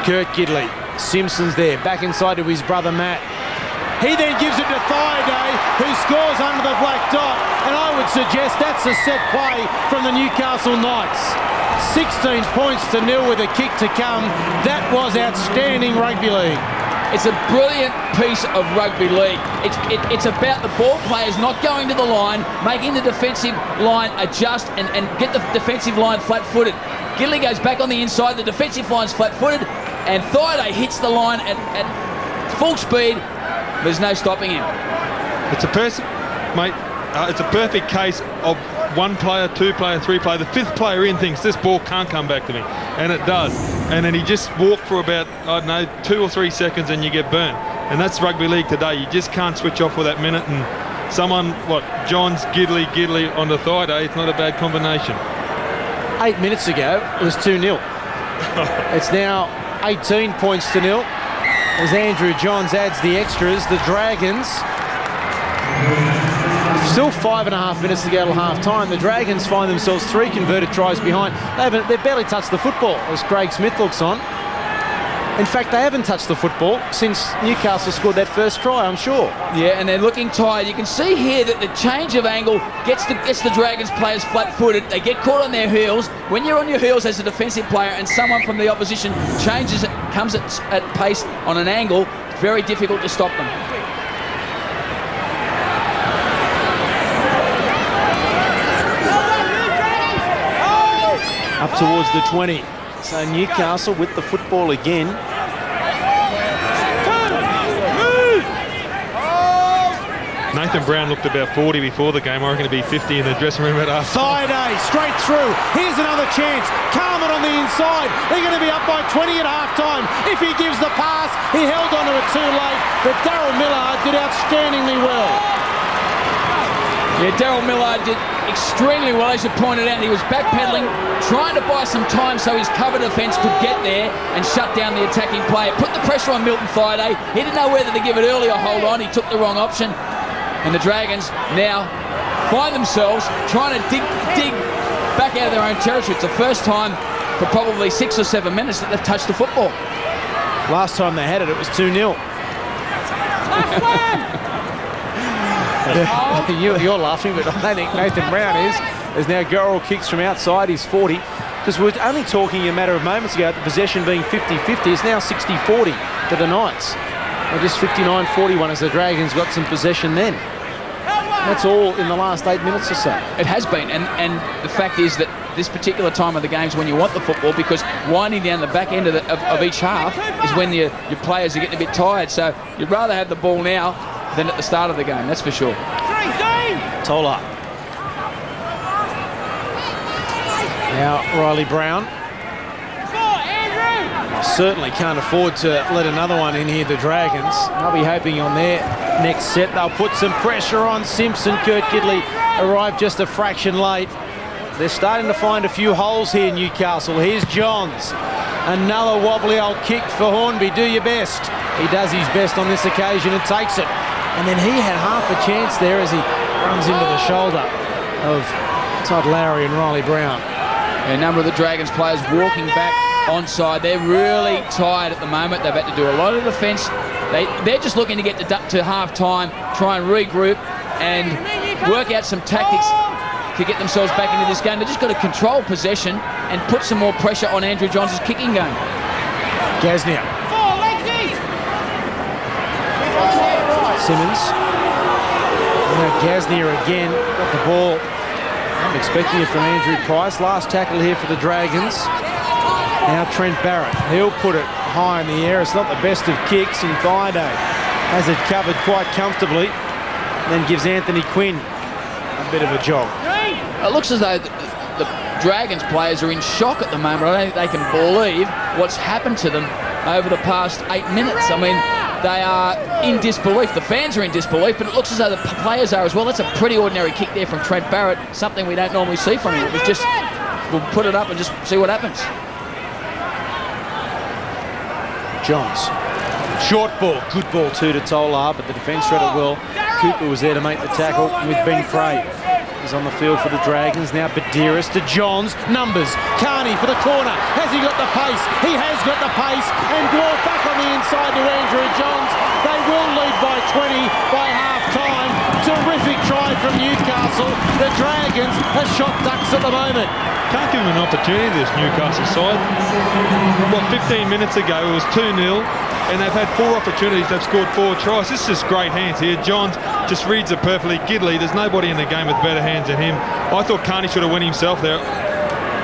Kurt Gidley. Simpson's there, back inside to his brother Matt. He then gives it to Thaiday, who scores under the black dot. And I would suggest that's a set play from the Newcastle Knights. 16 points to nil with a kick to come. That was outstanding rugby league. It's a brilliant piece of rugby league. It's about the ball players not going to the line, making the defensive line adjust and get the defensive line flat-footed. Gidley goes back on the inside, the defensive line's flat-footed, and Thaiday hits the line at full speed. There's no stopping him. It's a it's a perfect case of one player, two player, three player. The fifth player in thinks this ball can't come back to me, and it does. And then he just walked for about, I don't know, 2 or 3 seconds and you get burnt. And that's rugby league today. You just can't switch off for that minute. And someone, Johns, Gidley onto Thaiday, it's not a bad combination. 8 minutes ago, it was 2-0. It's now 18 points to nil. As Andrew Johns adds the extras, the Dragons, still 5.5 minutes to go till half-time. The Dragons find themselves 3 converted tries behind. They've barely touched the football, as Craig Smith looks on. In fact, they haven't touched the football since Newcastle scored that first try, I'm sure. Yeah, and they're looking tired. You can see here that the change of angle gets the Dragons players flat-footed. They get caught on their heels. When you're on your heels as a defensive player and someone from the opposition changes it, comes at pace on an angle, it's very difficult to stop them. Up towards the 20. So Newcastle with the football again. Nathan Brown looked about 40 before the game. I reckon it'd be 50 in the dressing room at half. Thaiday straight through. Here's another chance. Carmen on the inside. They're going to be up by 20 at half-time. If he gives the pass, he held onto it too late. But Daryl Millard did outstandingly well. Yeah, Daryl Millard did extremely well, as you pointed out. He was backpedaling, trying to buy some time so his cover defence could get there and shut down the attacking player. Put the pressure on Milton Thaiday. He didn't know whether to give it early or hold on. He took the wrong option. And the Dragons now find themselves trying to dig back out of their own territory. It's the first time for probably 6 or 7 minutes that they've touched the football. Last time they had it, it was 2-0. You're laughing, but I don't think Nathan Brown is. As now Gorrell kicks from outside his 40. Because we were only talking a matter of moments ago, the possession being 50-50. It's now 60-40 to the Knights. Or just 59-41 as the Dragons got some possession then. That's all in the last 8 minutes or so. It has been, and the fact is that this particular time of the game is when you want the football, because winding down the back end of each half is when your players are getting a bit tired. So you'd rather have the ball now than at the start of the game, that's for sure. Tola. Now Riley Brown. Certainly can't afford to let another one in here, the Dragons. They'll be hoping on their next set they'll put some pressure on Simpson. Kurt Gidley arrived just a fraction late. They're starting to find a few holes here, Newcastle. Here's Johns. Another wobbly old kick for Hornby. Do your best. He does his best on this occasion and takes it. And then he had half a chance there as he runs into the shoulder of Todd Lowry and Riley Brown. A number of the Dragons players walking back onside. They're really tired at the moment. They've had to do a lot of defence. They're just looking to get to half-time, try and regroup and work out some tactics to get themselves back into this game. They've just got to control possession and put some more pressure on Andrew Johns' kicking game. Gasnier. Simmons. Now Gasnier again. Got the ball. I'm expecting it from Andrew Price. Last tackle here for the Dragons. Now Trent Barrett. He'll put it high in the air. It's not the best of kicks, and Thaiday has it covered quite comfortably. Then gives Anthony Quinn a bit of a jog. It looks as though the Dragons players are in shock at the moment. I don't think they can believe what's happened to them over the past 8 minutes. I mean, they are in disbelief. The fans are in disbelief, but it looks as though the players are as well. That's a pretty ordinary kick there from Trent Barrett, something we don't normally see from him. It was just, we'll put it up and just see what happens. Johns. Short ball. Good ball too to Tolar, but the defence read it well. Cooper was there to make the tackle with Ben Craig. is on the field for the Dragons. Now Badiris to Johns. Numbers. Carney for the corner. Has he got the pace? He has got the pace. And Dwarf back on the inside to Andrew Johns. They will lead by 20 by half-time. Terrific try from Newcastle. The Dragons are shot ducks at the moment. Can't give them an opportunity, this Newcastle side. 15 minutes ago it was 2-0 and they've had 4 opportunities. They've scored 4 tries. This is just great hands here. Johns just reads it perfectly. Gidley, there's nobody in the game with better hands than him. I thought Carney should have won himself there.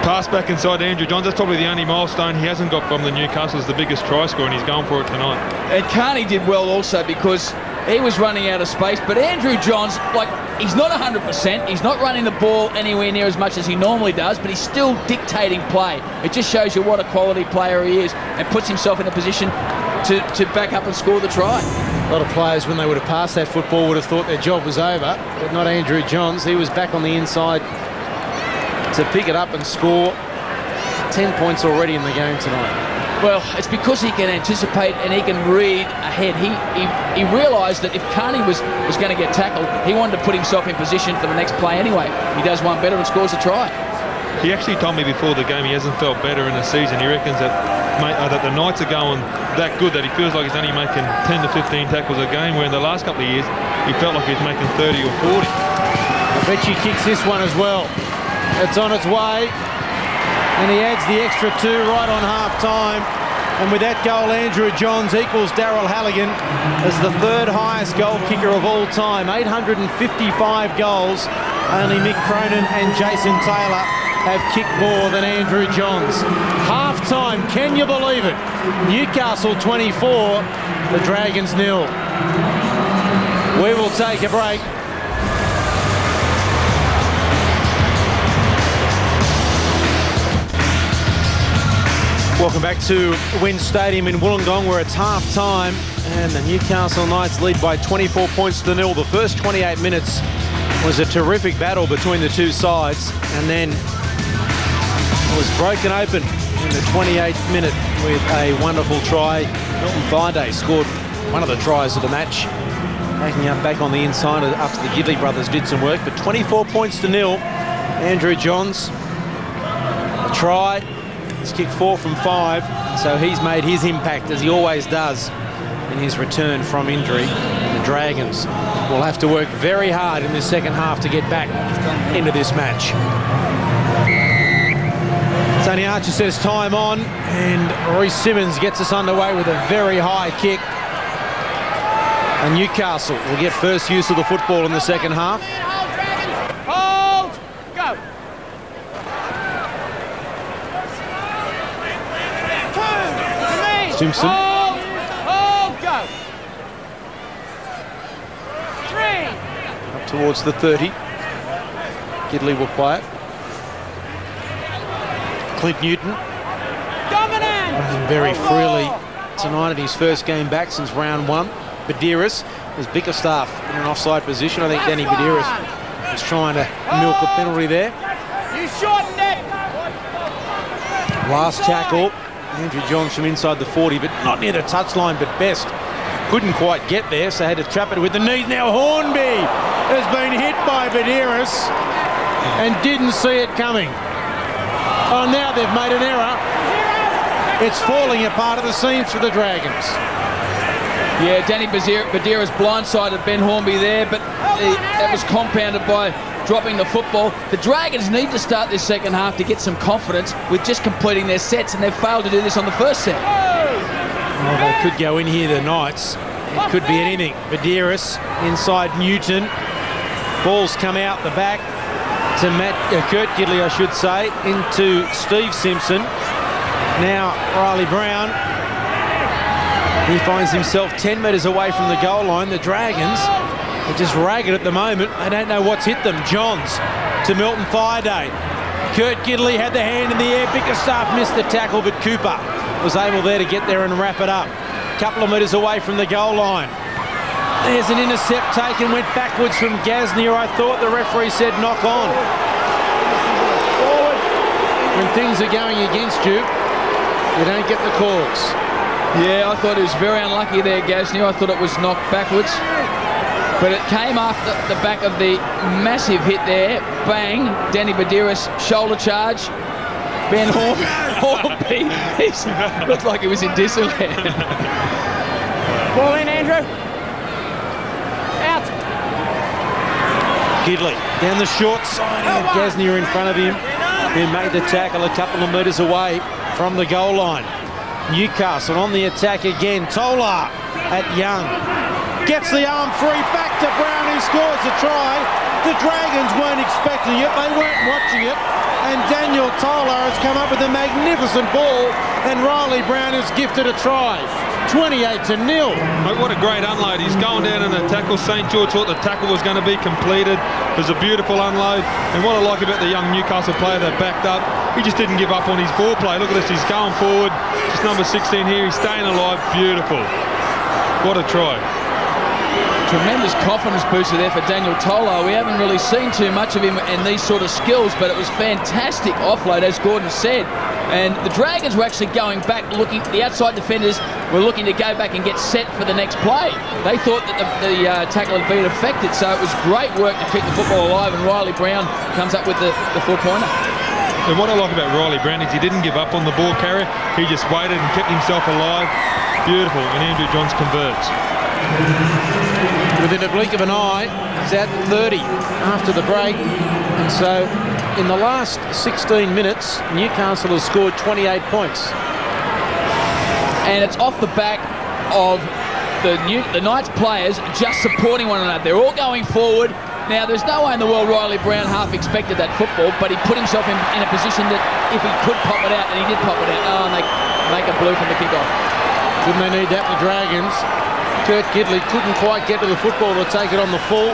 Pass back inside to Andrew Johns. That's probably the only milestone he hasn't got from the Newcastle as the biggest try scorer, and he's going for it tonight. And Carney did well also because he was running out of space, but Andrew Johns, he's not 100%. He's not running the ball anywhere near as much as he normally does, but he's still dictating play. It just shows you what a quality player he is and puts himself in a position to back up and score the try. A lot of players, when they would have passed that football, would have thought their job was over, but not Andrew Johns. He was back on the inside to pick it up and score. 10 points already in the game tonight. Well, it's because he can anticipate and he can read ahead. He realised that if Carney was going to get tackled, he wanted to put himself in position for the next play anyway. He does one better and scores a try. He actually told me before the game he hasn't felt better in the season. He reckons that the Knights are going that good that he feels like he's only making 10 to 15 tackles a game, where in the last couple of years he felt like he was making 30 or 40. I bet you kicks this one as well. It's on its way. And he adds the extra 2 right on half-time. And with that goal, Andrew Johns equals Daryl Halligan as the 3rd highest goal kicker of all time. 855 goals. Only Mick Cronin and Jason Taylor have kicked more than Andrew Johns. Half-time, can you believe it? Newcastle 24, the Dragons 0. We will take a break. Welcome back to Wynn Stadium in Wollongong, where it's half-time and the Newcastle Knights lead by 24 points to 0. The first 28 minutes was a terrific battle between the two sides, and then it was broken open in the 28th minute with a wonderful try. Milton Friday scored one of the tries of the match, making up back on the inside after the Gidley brothers did some work. But 24 points to 0. Andrew Johns, a try. He's kicked 4 from 5, so he's made his impact, as he always does, in his return from injury. And the Dragons will have to work very hard in the second half to get back into this match. Tony Archer says time on, and Reece Simmons gets us underway with a very high kick. And Newcastle will get first use of the football in the second half. Hold! Go! Simpson. Hold, go. 3. Up towards the 30. Gidley will play it. Clint Newton. Dominant! Running very freely tonight in his first game back since round 1. Badiris is Bickerstaff in an offside position. I think Danny Badiris was trying to milk a penalty there. You shortened it! Last tackle. Andrew Johns from inside the 40, but not near the touchline, but Best couldn't quite get there, so had to trap it with the knees. Now Hornby has been hit by Badiris and didn't see it coming. Oh, now they've made an error. It's falling apart at the seams for the Dragons. Yeah, Danny Badiris blindsided Ben Hornby there, but that was compounded by dropping the football. The Dragons need to start this second half to get some confidence with just completing their sets, and they've failed to do this on the first set. Well, they could go in here, the Knights. It could be anything. Badiris inside Newton. Ball's come out the back to Kurt Gidley, I should say, into Steve Simpson. Now Riley Brown. He finds himself 10 metres away from the goal line. The Dragons are just ragged at the moment. They don't know what's hit them. Johns to Milton Friday. Kurt Gidley had the hand in the air. Bickerstaff missed the tackle, but Cooper was able there to get there and wrap it up. A couple of metres away from the goal line. There's an intercept taken, went backwards from Gasnier. I thought the referee said knock on. When things are going against you, you don't get the calls. Yeah, I thought he was very unlucky there, Gasnier. I thought it was knocked backwards. But it came after the back of the massive hit there. Bang, Danny Badiris, shoulder charge. Ben Hornby, he looked like he was in Disneyland. Ball in, Andrew. Out. Gidley down the short side. Gasnier in front of him, who made the tackle a couple of metres away from the goal line. Newcastle on the attack again. Tolar at Young. Gets the arm free back to Brown, who scores the try. The Dragons weren't expecting it. They weren't watching it. And Daniel Tolar has come up with a magnificent ball, and Riley Brown has gifted a try. 28-0. Mate, what a great unload. He's going down in a tackle. St George thought the tackle was going to be completed. It was a beautiful unload. And what I like about the young Newcastle player that backed up, he just didn't give up on his ball play. Look at this, he's going forward. Just number 16 here, he's staying alive. Beautiful. What a try. Tremendous confidence booster there for Daniel Tolar. We haven't really seen too much of him in these sort of skills, but it was fantastic offload, as Gordon said. And the Dragons were actually going back, looking. The outside defenders were looking to go back and get set for the next play. They thought that the tackle had been affected, so it was great work to keep the football alive, and Riley Brown comes up with the 4-pointer. And what I like about Riley Brown is he didn't give up on the ball carrier. He just waited and kept himself alive. Beautiful, and Andrew Johns converts. Within a blink of an eye, he's at 30 after the break. And so in the last 16 minutes, Newcastle has scored 28 points. And it's off the back of the Knights players just supporting one another. They're all going forward. Now, there's no way in the world Riley Brown half expected that football, but he put himself in a position that if he could pop it out, and he did pop it out. Oh, and they make a blue from the kickoff. Didn't they need that, the Dragons? Kurt Gidley couldn't quite get to the football to take it on the full,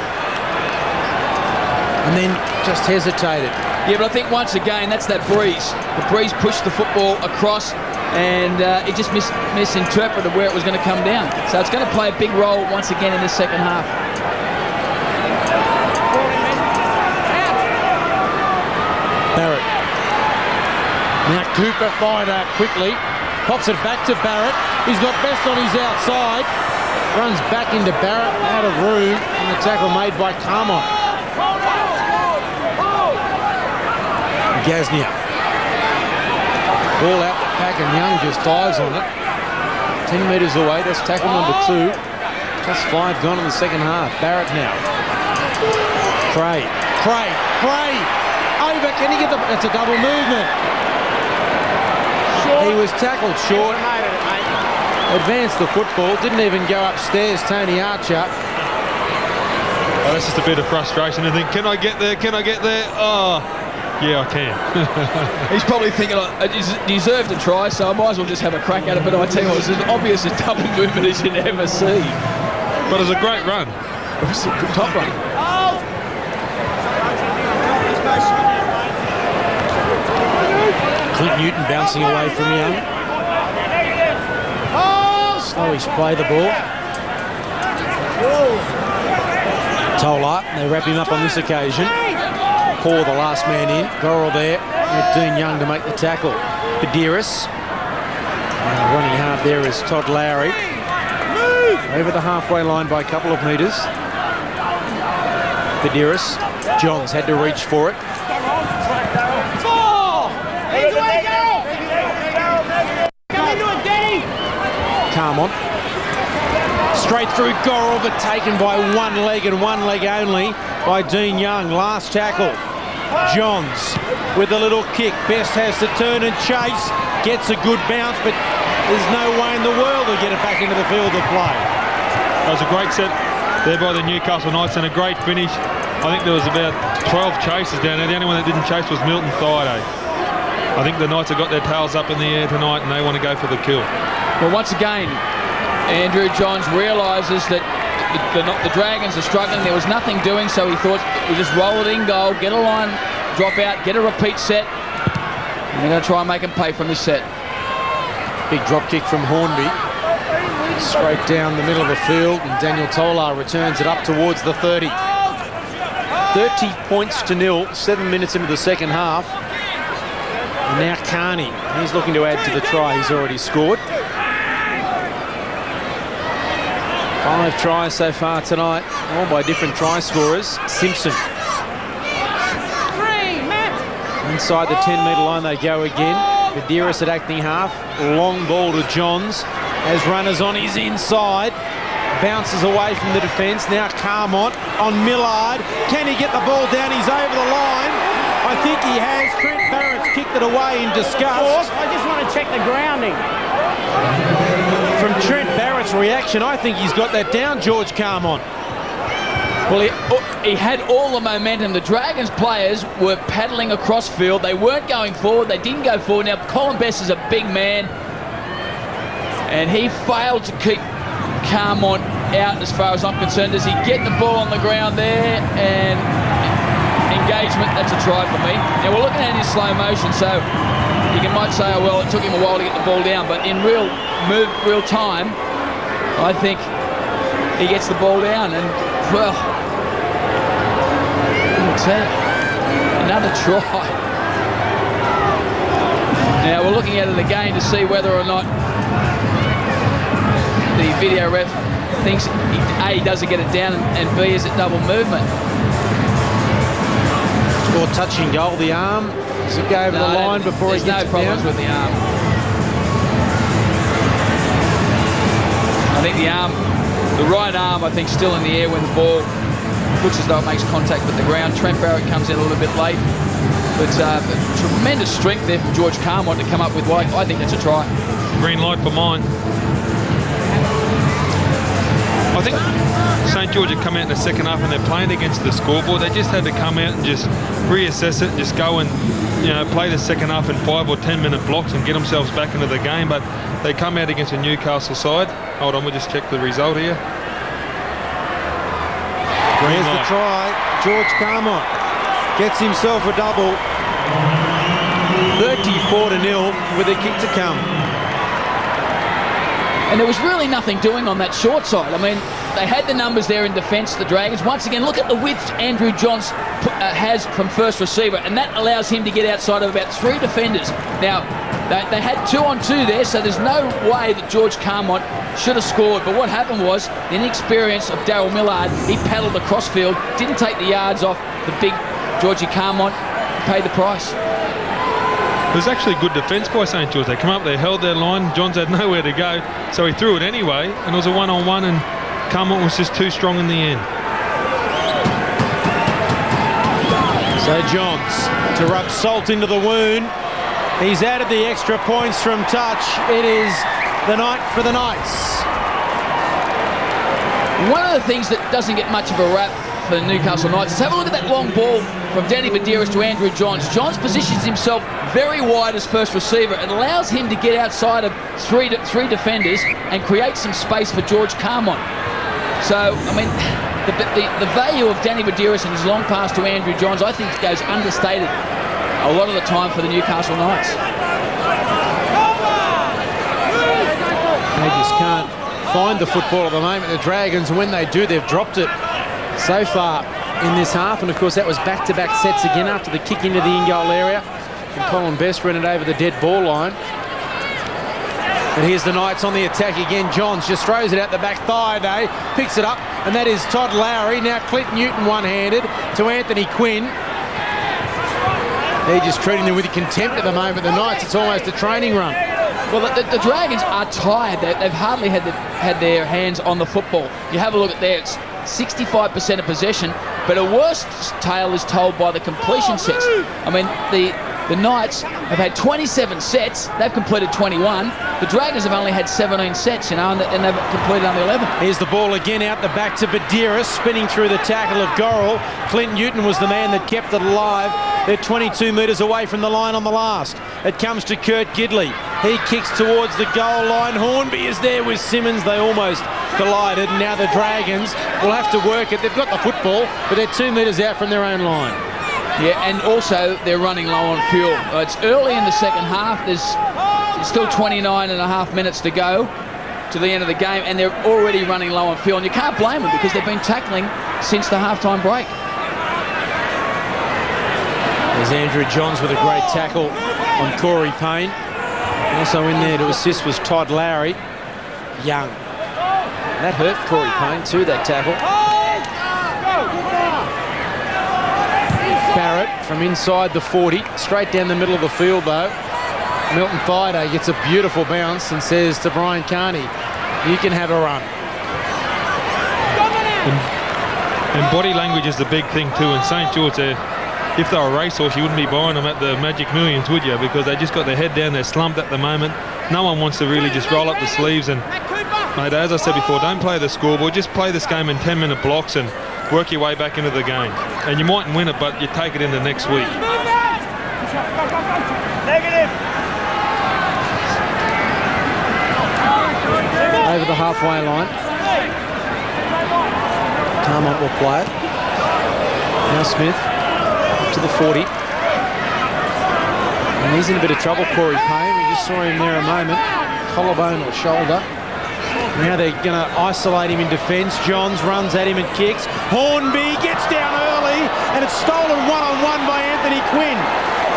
and then just hesitated. Yeah, but I think once again, that's that breeze. The breeze pushed the football across, and it just misinterpreted where it was going to come down. So it's going to play a big role once again in the second half. Barrett. Now Cooper fired out quickly. Pops it back to Barrett. He's got best on his outside. Runs back into Barrett, out of room, and the tackle made by Carmon. Gasnier. Ball out the pack, and Young just dives on it. 10 metres away, that's tackle number 2. Just 5 gone in the second half. Barrett now. Cray. Over, can he get the... It's a double movement. He was tackled short. Advanced the football, didn't even go upstairs, Tony Archer. Oh, that's just a bit of frustration. I think, can I get there? Oh, yeah, I can. He's probably thinking, I deserved a try, so I might as well just have a crack at it. But I tell you what, it's as obvious a double movement as you'd ever see. But it was a great run. It was a good top run. Clint Newton bouncing away from Young. Slowish play the ball. Tolar, they wrap him up on this occasion. Paul, the last man in. Gorrell there with Dean Young to make the tackle. Badiris. Running hard there is Todd Lowry. Over the halfway line by a couple of metres. Badiris. Johns had to reach for it. Carmon. Straight through Gorrell, but taken by one leg and one leg only by Dean Young. Last tackle. Johns with a little kick. Best has to turn and chase. Gets a good bounce, but there's no way in the world to get it back into the field of play. That was a great set there by the Newcastle Knights and a great finish. I think there was about 12 chases down there. The only one that didn't chase was Milton Thaiday. I think the Knights have got their tails up in the air tonight and they want to go for the kill. Well, once again, Andrew Johns realises that the Dragons are struggling. There was nothing doing, so he thought we'll just roll it in goal, get a line, drop out, get a repeat set. And they're going to try and make them pay from this set. Big drop kick from Hornby. Straight down the middle of the field, and Daniel Tolar returns it up towards the 30. 30 points to 0, 7 minutes into the second half. And now Carney, he's looking to add to the try he's already scored. 5 tries so far tonight, all by different try scorers. Simpson. Inside the 10-metre line they go again. Badiris at acting half. Long ball to Johns. As runners on his inside. Bounces away from the defence. Now Carmont on Millard. Can he get the ball down? He's over the line. I think he has. Trent Barrett's kicked it away in disgust. I just want to check the grounding. From Trent Barrett's reaction, I think he's got that down, George Carmont. Well, he had all the momentum. The Dragons players were paddling across field. They weren't going forward. They didn't go forward. Now, Colin Best is a big man, and he failed to keep Carmont out as far as I'm concerned. Does he get the ball on the ground there? And engagement, that's a try for me. Now, we're looking at it in slow motion, so you might say, oh, well, it took him a while to get the ball down, but in real time, I think he gets the ball down, and, well, another try. Now we're looking at it again to see whether or not the video ref thinks A, doesn't get it down, and B, is it double movement. Or touching goal, the arm. Does it go over the line before he gets it down? There's no problems with the arm. I think the right arm, I think, still in the air when the ball looks as though it makes contact with the ground. Trent Barrett comes in a little bit late, but tremendous strength there from George Carmont to come up with what I think that's a try. Green light for mine. I think St George had come out in the second half and they're playing against the scoreboard. They just had to come out and just reassess it and just go and play the second half in 5 or 10 minute blocks and get themselves back into the game. But they come out against a Newcastle side. Hold on, we'll just check the result here. Here's the try. George Carmont gets himself a double. 34-0 with a kick to come. And there was really nothing doing on that short side. I mean, they had the numbers there in defence, the Dragons. Once again, look at the width Andrew Johns has from first receiver, and that allows him to get outside of about 3 defenders. Now, they had 2-on-2 there, so there's no way that George Carmont should have scored. But what happened was the inexperience of Daryl Millard. He paddled across field, didn't take the yards off the big Georgie Carmont, paid the price. It was actually good defence by St George. They come up, they held their line. Johns had nowhere to go, so he threw it anyway, and it was a one-on-one, and Carmont was just too strong in the end. So Johns to rub salt into the wound. He's added the extra points from touch. It is the night for the Knights. One of the things that doesn't get much of a rap for the Newcastle Knights is have a look at that long ball from Danny Badiris to Andrew Johns. Johns positions himself very wide as first receiver. It allows him to get outside of three defenders and create some space for George Carmont. So, I mean, the value of Danny Badiris and his long pass to Andrew Johns, I think, goes understated a lot of the time for the Newcastle Knights. They just can't find the football at the moment. The Dragons, when they do, they've dropped it so far in this half. And, of course, that was back-to-back sets again after the kick into the in-goal area. And Colin Best ran it over the dead ball line. But here's the Knights on the attack again. Johns just throws it out the back thigh, though. Picks it up, and that is Todd Lowry. Now Clint Newton one-handed to Anthony Quinn. They're just treating them with contempt at the moment. The Knights, it's almost a training run. Well, the Dragons are tired. They've hardly had their hands on the football. You have a look at there. It's 65% of possession, but a worse tale is told by the completion sets. I mean, the Knights have had 27 sets. They've completed 21. The Dragons have only had 17 sets, and they've completed only 11. Here's the ball again out the back to Badiris, spinning through the tackle of Gorrell. Clint Newton was the man that kept it alive. They're 22 metres away from the line on the last. It comes to Kurt Gidley. He kicks towards the goal line. Hornby is there with Simmons. They almost collided. Now the Dragons will have to work it. They've got the football, but they're 2 metres out from their own line. Yeah, and also they're running low on fuel. It's early in the second half. There's still 29 and a half minutes to go to the end of the game, and they're already running low on fuel. And you can't blame them because they've been tackling since the halftime break. There's Andrew Johns with a great tackle on Corey Payne. Also in there to assist was Todd Lowry. Young. That hurt Corey Payne too, that tackle. Barrett from inside the 40, straight down the middle of the field though. Milton Thaiday gets a beautiful bounce and says to Brian Carney, you can have a run. And body language is the big thing too. And St George, if they were a racehorse, you wouldn't be buying them at the Magic Millions, would you? Because they just got their head down, they're slumped at the moment. No one wants to really just roll up the sleeves. And mate, as I said before, don't play the scoreboard, just play this game in 10-minute blocks and work your way back into the game. And you mightn't win it, but you take it into next week. Negative. Over the halfway line. Carmont will play it. Now Smith up to the 40. And he's in a bit of trouble, Corey Payne. We just saw him there a moment. Collarbone or shoulder. Now they're going to isolate him in defence. Johns runs at him and kicks. Hornby gets down early and it's stolen one-on-one by Anthony Quinn.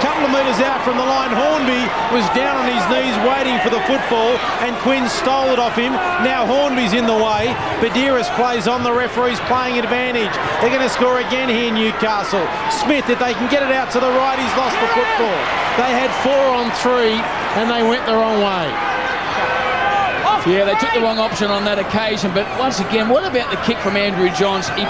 Couple of metres out from the line, Hornby was down on his knees waiting for the football and Quinn stole it off him. Now Hornby's in the way. Badiris plays on, the referee's playing advantage. They're going to score again here, Newcastle. Smith, if they can get it out to the right, he's lost the football. They had 4 on 3 and they went the wrong way. Yeah, they took the wrong option on that occasion, but once again, what about the kick from Andrew Johns? He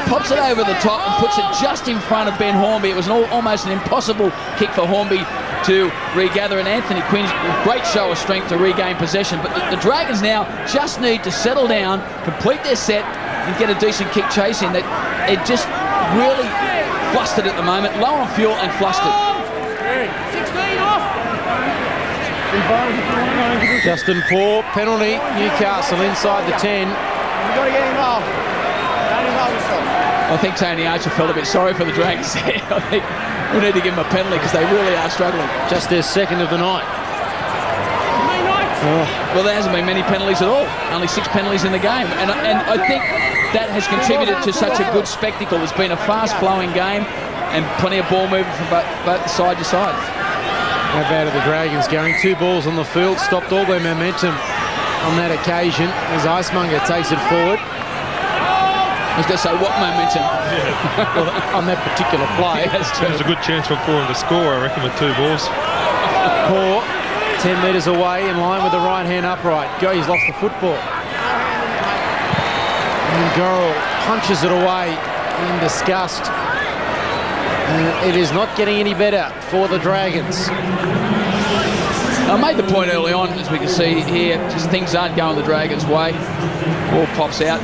pops it over the top and puts it just in front of Ben Hornby. It was almost an impossible kick for Hornby to regather, and Anthony Quinn's great show of strength to regain possession. But the Dragons now just need to settle down, complete their set, and get a decent kick chase in. It just really flustered at the moment, low on fuel and flustered. 16 off. Justin Poor, penalty, Newcastle inside the 10. You've got to get involved. Don't involve yourself. I think Tony Archer felt a bit sorry for the Dragons there. I think we need to give them a penalty because they really are struggling. Just their second of the night. Well, there hasn't been many penalties at all. Only 6 penalties in the game. And I think that has contributed to such a good spectacle. It's been a fast-flowing game and plenty of ball movement from both side to side. How bad are the Dragons going? 2 balls on the field, stopped all their momentum on that occasion as Icemonger takes it forward. I was going to say, what momentum? Well, on that particular play. Yeah, that's true. There's a good chance for Poor to score, I reckon, with 2 balls. Poor, 10 metres away, in line with the right hand upright. He's lost the football. And Gorrell punches it away in disgust. And it is not getting any better for the Dragons. I made the point early on, as we can see here, just things aren't going the Dragons' way. Ball pops out.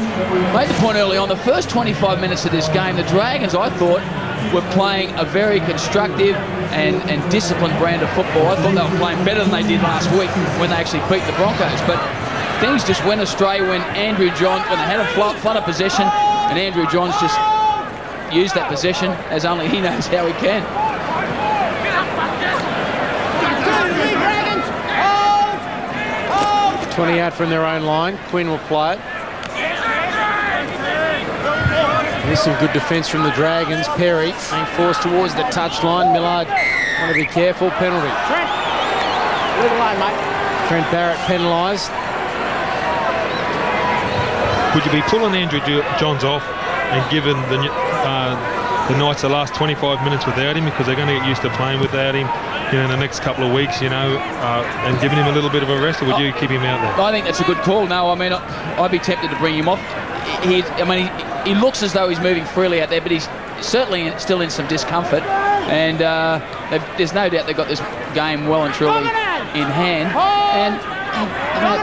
Made the point early on, the first 25 minutes of this game, the Dragons, I thought, were playing a very constructive and disciplined brand of football. I thought they were playing better than they did last week when they actually beat the Broncos. But things just went astray when they had a flood of possession, and Andrew Johns just used that possession as only he knows how he can. 20 out from their own line. Quinn will play it. There's some good defence from the Dragons. Perry being forced towards the touchline. Millard want to be careful. Penalty. Trent, leave it alone, mate. Trent Barrett penalised. Would you be pulling Andrew Johns off and giving the Knights the last 25 minutes without him, because they're going to get used to playing without him, in the next couple of weeks, and giving him a little bit of a rest, or would you keep him out there? I think that's a good call. No, I mean, I'd be tempted to bring him off. He looks as though he's moving freely out there, but he's certainly still in some discomfort. And there's no doubt they've got this game well and truly in hand. And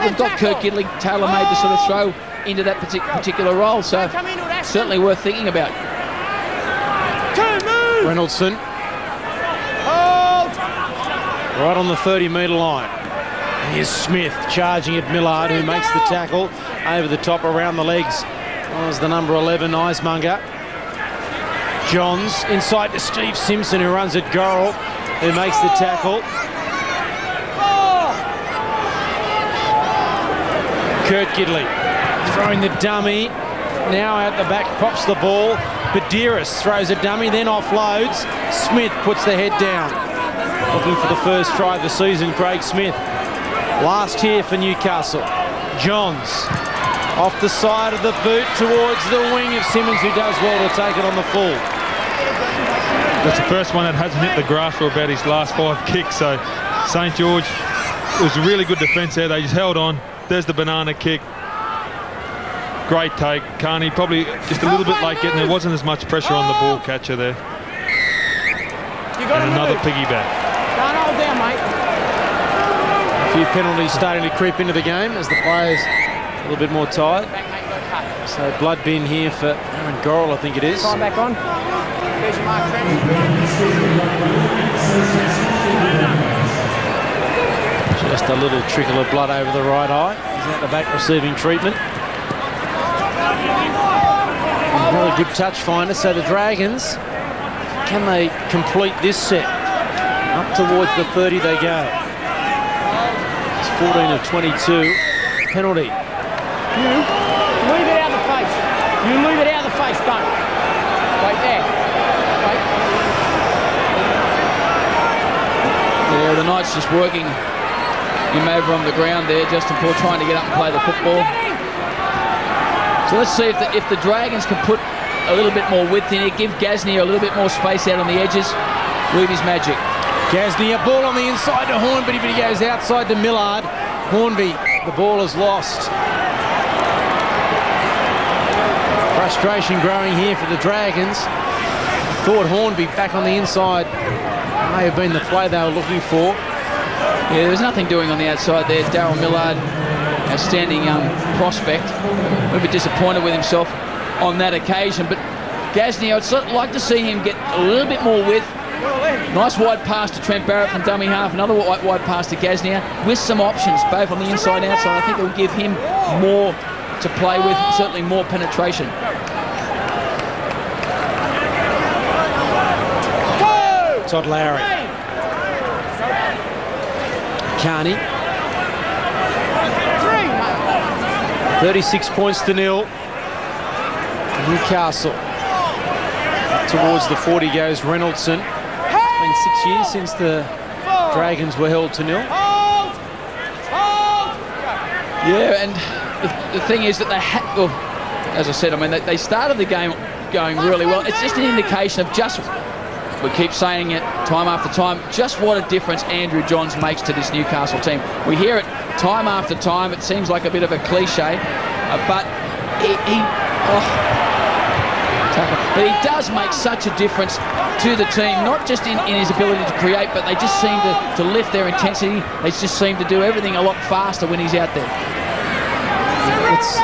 they've got Kurt Gidley tailor-made to sort of throw into that particular role. So certainly worth thinking about. Reynoldson. Right on the 30-metre line. Here's Smith charging at Millard, who makes the tackle over the top around the legs. Was the number 11, Icemonger. Johns inside to Steve Simpson, who runs at Gorrell, who makes the tackle. Kurt Gidley throwing the dummy. Now out the back, pops the ball. Badiris throws a dummy, then offloads. Smith puts the head down. Looking for the first try of the season, Craig Smith. Last here for Newcastle. Johns Off the side of the boot towards the wing of Simmons, who does well to take it on the full. That's the first one that hasn't hit the grass for about his last 5 kicks. So St George, it was a really good defence there. They just held on. There's the banana kick. Great take. Carney probably just a little bit late getting there. Wasn't as much pressure on the ball catcher there. And another piggyback. Can't hold down, mate. A few penalties starting to creep into the game as the players a little bit more tired. So blood bin here for Aaron Gorrell, I think it is. Time back on. There's your mark, Trent. Just a little trickle of blood over the right eye. He's out the back receiving treatment. Another good touch finder. So the Dragons, can they complete this set? Up towards the 30 they go. It's 14 of 22. Penalty. Move it out of the face. You move it out of the face, don't. Right there. Right. Yeah, the Knights just working him over on the ground there. Justin Paul trying to get up and play the football. So let's see if the Dragons can put a little bit more width in it, give Gasnier a little bit more space out on the edges. Leave his magic. Gasnier, ball on the inside to Hornby, but he goes outside to Millard. Hornby, the ball is lost. Frustration growing here for the Dragons. Thought Hornby back on the inside may have been the play they were looking for. Yeah, there's nothing doing on the outside there. Darryl Millard, outstanding young prospect. A little bit disappointed with himself on that occasion, but Gasnier, I'd like to see him get a little bit more width. Nice wide pass to Trent Barrett from dummy half. Another wide pass to Gasnier with some options, both on the inside and outside. I think it will give him more to play with, certainly more penetration. Todd Lowry. Carney. 36 points to nil. Newcastle. Towards the 40 goes Reynoldson. It's been 6 years since the Dragons were held to nil. Yeah, and the thing is that they had, well, as I said, I mean, they started the game going really well. It's just an indication of just, we keep saying it time after time, just what a difference Andrew Johns makes to this Newcastle team. We hear it time after time. It seems like a bit of a cliche, but but he does make such a difference to the team, not just in his ability to create, but they just seem to lift their intensity. They just seem to do everything a lot faster when he's out there. It's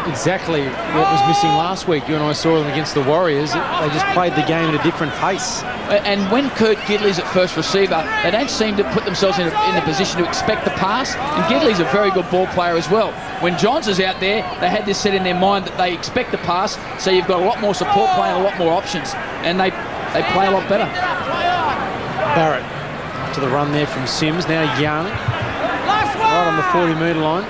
exactly what was missing last week. You and I saw them against the Warriors. They just played the game at a different pace. And when Kurt Gidley's at first receiver, they don't seem to put themselves in a position to expect the pass. And Gidley's a very good ball player as well. When Johns is out there, they had this set in their mind that they expect the pass, so you've got a lot more support play and a lot more options. And they play a lot better. Barrett to the run there from Sims. Now Young. Right on the 40-metre line.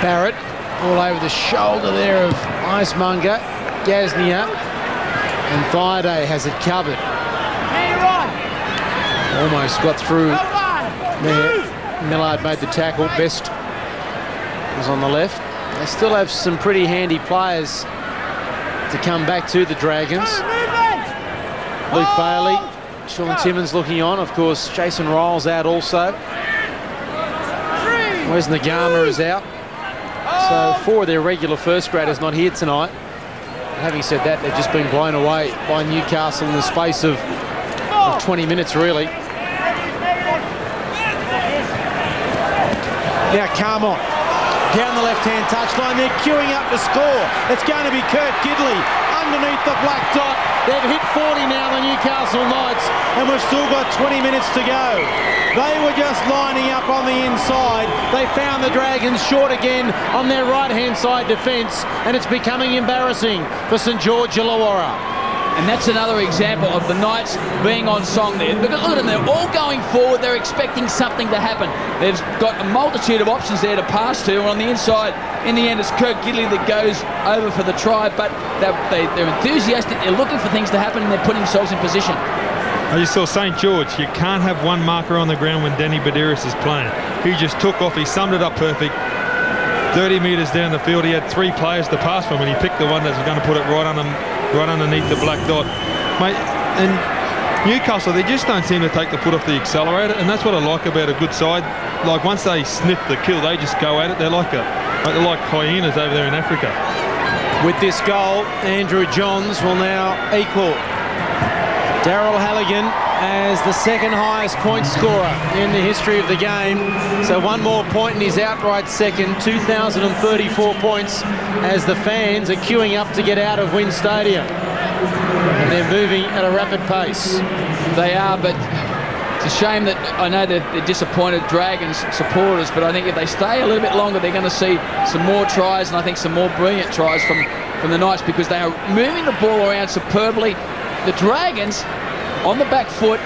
Barrett all over the shoulder there of Icemonger. Gasnier, and Thaiday has it covered. Almost got through there. Millard made the tackle. Best was on the left. They still have some pretty handy players to come back to the Dragons. Luke Bailey, Sean Timmins looking on. Of course, Jason Riles out also. Wes Nagama is out. So 4 of their regular first graders not here tonight. Having said that, they've just been blown away by Newcastle in the space of 20 minutes, really. Now Carmont down the left-hand touchline. They're queuing up to score. It's going to be Kurt Gidley underneath the black dot. They've hit 40 now, the Newcastle Knights, and we've still got 20 minutes to go. They were just lining up on the inside. They found the Dragons short again on their right-hand side defence, and it's becoming embarrassing for St George Illawarra. And that's another example of the Knights being on song there. Look at them, they're all going forward. They're expecting something to happen. They've got a multitude of options there to pass to, and on the inside, in the end, it's Kurt Gidley that goes over for the try, but they're enthusiastic. They're looking for things to happen, and they're putting themselves in position. I just saw St George. You can't have one marker on the ground when Danny Badiris is playing. He just took off. He summed it up perfect. 30 metres down the field, he had 3 players to pass from, and he picked the one that was going to put it right underneath the black dot. Mate, and Newcastle, they just don't seem to take the foot off the accelerator, and that's what I like about a good side. Like, once they sniff the kill, they just go at it. They're like hyenas over there in Africa. With this goal, Andrew Johns will now equal Daryl Halligan as the second highest point scorer in the history of the game. So one more point and he's outright second, 2,034 points, as the fans are queuing up to get out of Wynn Stadium. And they're moving at a rapid pace. They are, but it's a shame that I know that they're disappointed Dragons supporters, but I think if they stay a little bit longer, they're going to see some more tries, and I think some more brilliant tries from the Knights, because they are moving the ball around superbly. The Dragons on the back foot,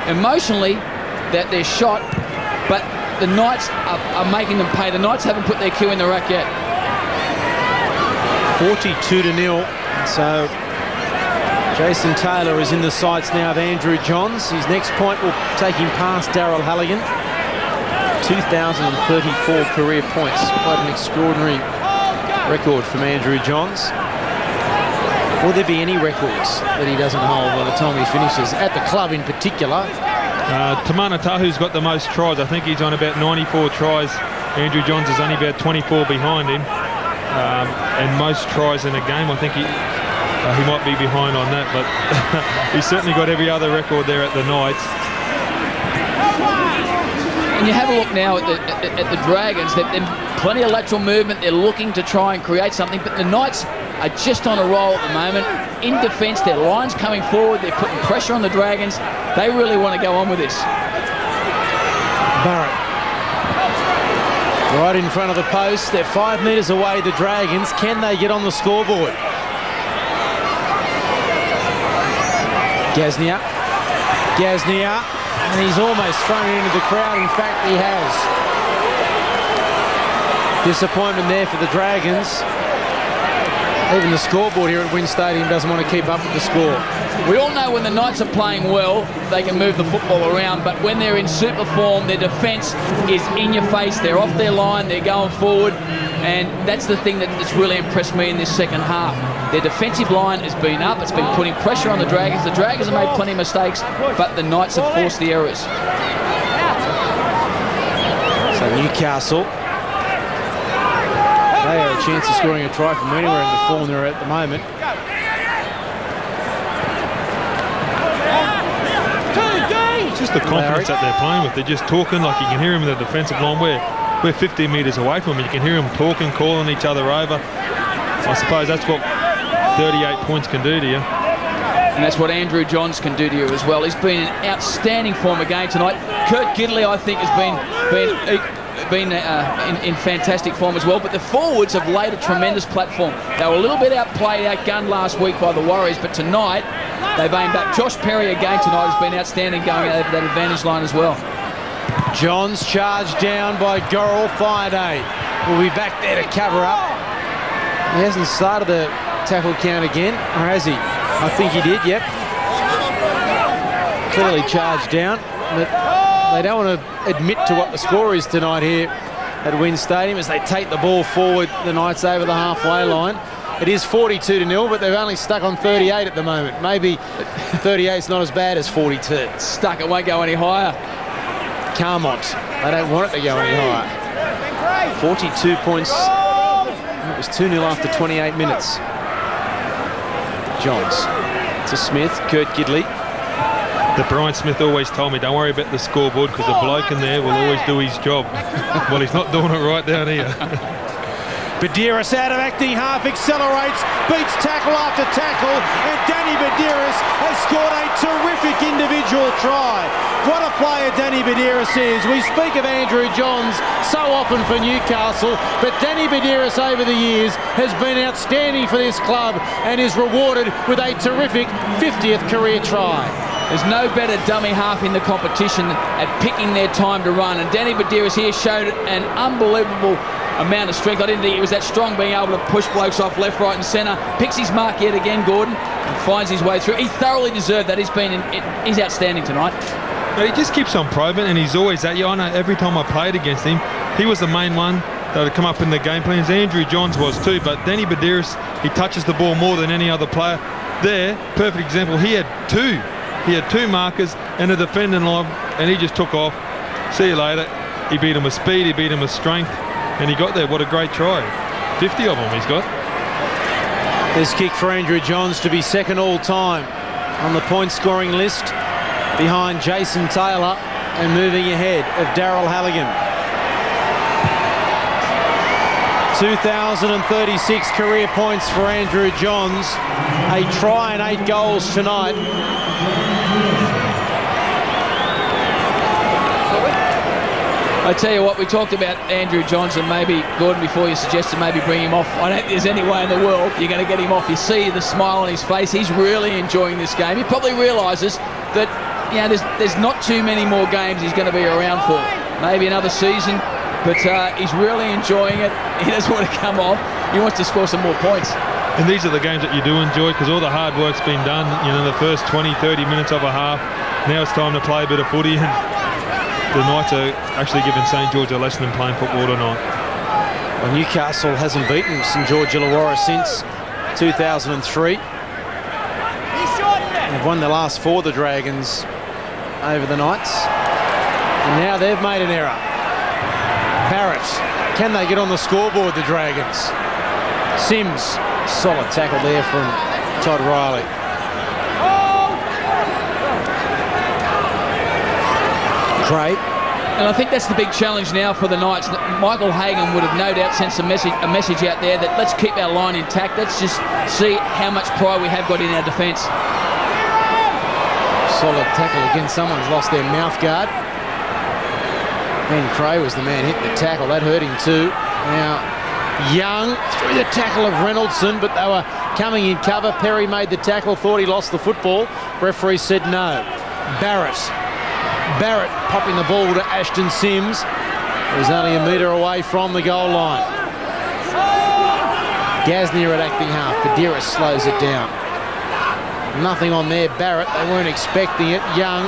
emotionally, that they're shot, but the Knights are making them pay. The Knights haven't put their cue in the rack yet. 42-0. So Jason Taylor is in the sights now of Andrew Johns. His next point will take him past Daryl Halligan. 2,034 career points. Quite an extraordinary record from Andrew Johns. Will there be any records that he doesn't hold by the time he finishes, at the club in particular? Tamana Tahu's got the most tries. I think he's on about 94 tries. Andrew Johns is only about 24 behind him. And most tries in a game. I think he might be behind on that, but he's certainly got every other record there at the Knights. And you have a look now at the Dragons. They've plenty of lateral movement. They're looking to try and create something, but the Knights are just on a roll at the moment. In defence, their line's coming forward. They're putting pressure on the Dragons. They really want to go on with this. Barrett. Right in front of the post. They're 5 metres away, the Dragons. Can they get on the scoreboard? Gaznia, and he's almost thrown it into the crowd. In fact, he has. Disappointment there for the Dragons. Even the scoreboard here at Wynn Stadium doesn't want to keep up with the score. We all know when the Knights are playing well, they can move the football around, but when they're in super form, their defence is in your face. They're off their line, they're going forward, and that's the thing that's really impressed me in this second half. Their defensive line has been up, it's been putting pressure on the Dragons. The Dragons have made plenty of mistakes, but the Knights have forced the errors. So Newcastle, they have a chance of scoring a try from anywhere in the form they're at the moment. It's just the confidence that they're playing with. They're just talking, like you can hear them in the defensive line. We're 15 metres away from them. You can hear them talking, calling each other over. I suppose that's what 38 points can do to you. And that's what Andrew Johns can do to you as well. He's been in outstanding form again tonight. Kurt Gidley, I think, has been in fantastic form as well, but the forwards have laid a tremendous platform. They were a little bit outplayed, outgunned last week by the Warriors, but tonight they've aimed up. Josh Perry again tonight has been outstanding going over that advantage line as well. Johns charged down by Gorrell. Fireday will be back there to cover up. He hasn't started the tackle count again, or has he? I think he did, yep. Clearly charged down, but they don't want to admit to what the score is tonight here at Wynn Stadium as they take the ball forward, the Knights over the halfway line. It is 42-0, but they've only stuck on 38 at the moment. Maybe 38's not as bad as 42. It's stuck, it won't go any higher. Carmont, they don't want it to go any higher. 42 points. It was 2-0 after 28 minutes. Johns to Smith, Kurt Gidley. The Brian Smith always told me, don't worry about the scoreboard because the bloke in there will always do his job. Well, he's not doing it right down here. Badiris out of acting half, accelerates, beats tackle after tackle, and Danny Badiris has scored a terrific individual try. What a player Danny Badiris is. We speak of Andrew Johns so often for Newcastle, but Danny Badiris over the years has been outstanding for this club and is rewarded with a terrific 50th career try. There's no better dummy half in the competition at picking their time to run, and Danny Badiris here showed an unbelievable amount of strength. I didn't think he was that strong being able to push blokes off left, right and centre. Picks his mark yet again, Gordon. and finds his way through. He thoroughly deserved that. He's outstanding tonight. But he just keeps on probing, and he's always at you. I know every time I played against him, he was the main one that would come up in the game plans. Andrew Johns was too, but Danny Badiris, he touches the ball more than any other player. There, perfect example, he had two. He had two markers and a defending line, and he just took off. See you later. He beat him with speed, he beat him with strength, and he got there. What a great try. 50 of them he's got. This kick for Andrew Johns to be second all-time on the point-scoring list, behind Jason Taylor and moving ahead of Darryl Halligan. 2,036 career points for Andrew Johns. A try and 8 goals tonight. I tell you what, we talked about Andrew Johns and maybe Gordon before you suggested maybe bring him off. I don't think there's any way in the world you're going to get him off. You see the smile on his face. He's really enjoying this game. He probably realises that, you know, there's not too many more games he's going to be around for. Maybe another season, but he's really enjoying it. He doesn't want to come off. He wants to score some more points. And these are the games that you do enjoy, because all the hard work's been done, you know, the first 20, 30 minutes of a half. Now it's time to play a bit of footy, and the Knights are actually giving St George a lesson in playing football tonight. Well, Newcastle hasn't beaten St George Illawarra since 2003. They've won the last 4, the Dragons, over the Knights. And now they've made an error. Barrett, can they get on the scoreboard, the Dragons? Sims, solid tackle there from Todd Riley. Great. And I think that's the big challenge now for the Knights. Michael Hagan would have no doubt sent a message out there that let's keep our line intact. Let's just see how much pride we have got in our defence. Solid tackle again. Someone's lost their mouth guard. Ben Cray was the man hitting the tackle. That hurt him too. Now Young through the tackle of Reynoldson, but they were coming in cover. Perry made the tackle, thought he lost the football. Referee said no. Barrett popping the ball to Ashton Sims, who's only a metre away from the goal line. Gasnier at acting half. Badiris slows it down. Nothing on there. Barrett, they weren't expecting it. Young,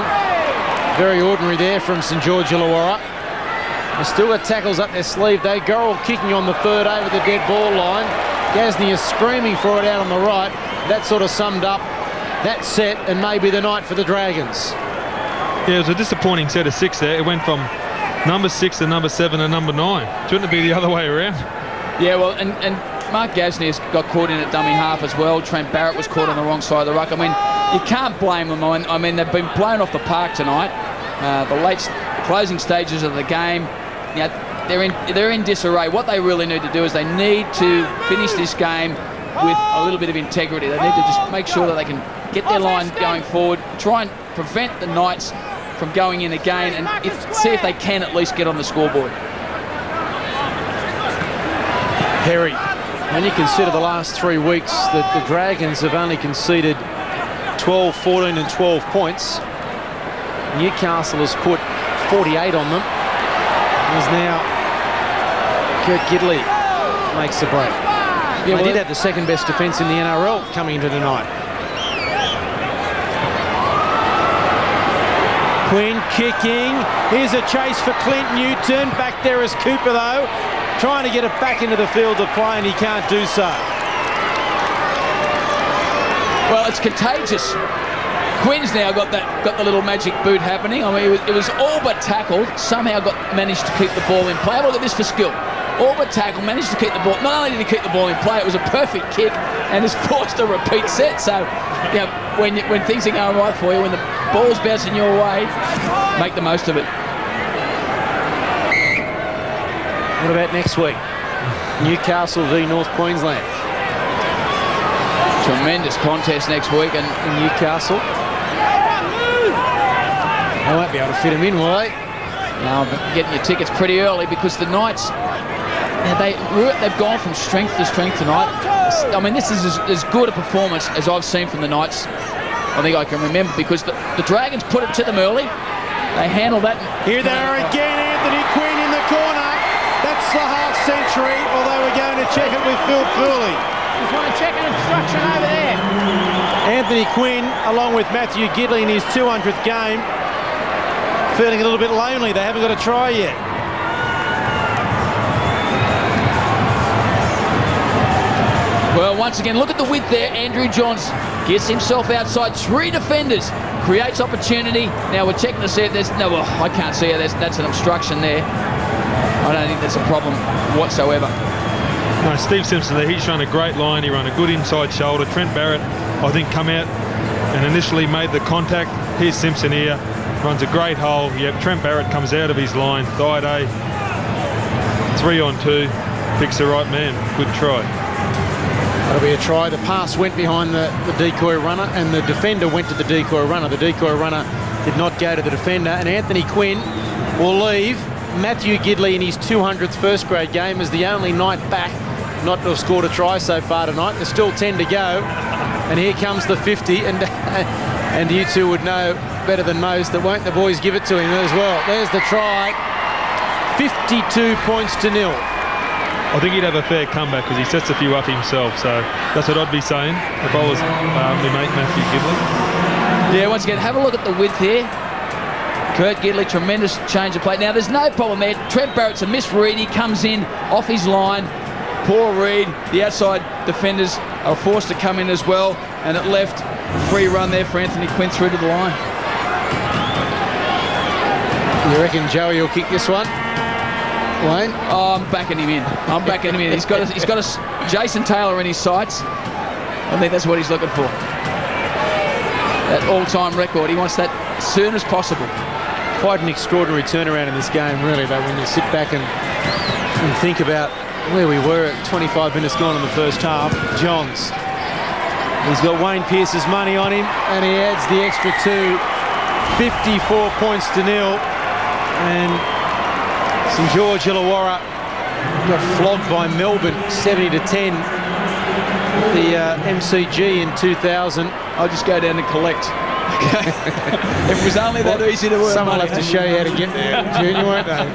very ordinary there from St George Illawarra. They've still got tackles up their sleeve. They Gorrell kicking on the third over the dead ball line. Gasnier screaming for it out on the right. That sort of summed up that set and maybe the night for the Dragons. Yeah, it was a disappointing set of 6 there. It went from number 6 to number 7 to number 9. Shouldn't it be the other way around? Yeah, well, and Mark Gasnier's got caught in at dummy half as well. Trent Barrett was caught on the wrong side of the ruck. I mean, you can't blame them. I mean, they've been blown off the park tonight. The late closing stages of the game, you know, they're in disarray. What they really need to do is they need to finish this game with a little bit of integrity. They need to just make sure that they can get their line going forward, try and prevent the Knights from going in again, and see if they can at least get on the scoreboard. Perry, when you consider the last 3 weeks that the Dragons have only conceded 12, 14 and 12 points, Newcastle has put 48 on them. As now Kurt Gidley makes the break. Yeah, they did have the second best defence in the NRL coming into the night. Quinn kicking. Here's a chase for Clint Newton. Back there is Cooper though, trying to get it back into the field of play, and he can't do so. Well, it's contagious. Quinn's now got the little magic boot happening. I mean, it was all but tackled. Somehow managed to keep the ball in play. Have a look at this for skill. All but tackle, managed to keep the ball. Not only did he keep the ball in play, it was a perfect kick and has forced a repeat set. So, you know, when things are going right for you, when the ball's bouncing your way, make the most of it. What about next week? Newcastle v North Queensland. Tremendous contest next week in Newcastle. They won't be able to fit them in, will they? No, but getting your tickets pretty early because the Knights, they've gone from strength to strength tonight. I mean, this is as good a performance as I've seen from the Knights I think I can remember, because the Dragons put it to them early. They handled that. Here they are again, Anthony Quinn in the corner. That's the half century, although we're going to check it with Phil Cooley. Just want to check an obstruction over there. Anthony Quinn, along with Matthew Gidley in his 200th game, feeling a little bit lonely. They haven't got a try yet. Well, once again, look at the width there. Andrew Johns gets himself outside 3 defenders, creates opportunity. Now we're checking to see if there's no. Well, I can't see it. That's an obstruction there. I don't think that's a problem whatsoever. No, Steve Simpson there, he's run a great line. He ran a good inside shoulder. Trent Barrett, I think, come out and initially made the contact. Here's Simpson here, runs a great hole. Yep, Trent Barrett comes out of his line. Thaiday, 3-on-2, picks the right man. Good try. That'll be a try. The pass went behind the decoy runner, and the defender went to the decoy runner. The decoy runner did not go to the defender, and Anthony Quinn will leave Matthew Gidley in his 200th first grade game as the only Knight back not to have scored a try so far tonight. There's still 10 to go, and here comes the 50, and you two would know better than most that won't the boys give it to him as well. There's the try. 52 points to 0. I think he'd have a fair comeback because he sets a few up himself, so that's what I'd be saying if I was my mate Matthew Gidley. Yeah, once again, have a look at the width here. Kurt Gidley, tremendous change of play. Now, there's no problem there. Trent Barrett's a misread. He comes in off his line. Poor read. The outside defenders are forced to come in as well, and it left a free run there for Anthony Quinn through to the line. You reckon Joey will kick this one? Wayne? Oh, I'm backing him in. I'm backing him in. He's got a Jason Taylor in his sights. I think that's what he's looking for. That all-time record. He wants that as soon as possible. Quite an extraordinary turnaround in this game, really, though, when you sit back and think about where we were at 25 minutes gone in the first half. Johns. He's got Wayne Pearce's money on him, and he adds the extra 2. 54 points to 0. And St George Illawarra got flogged by Melbourne 70-10 at the MCG in 2000. I'll just go down and collect. Okay. If it was only that easy to work. Someone will have to show you how to get there, Junior, won't they?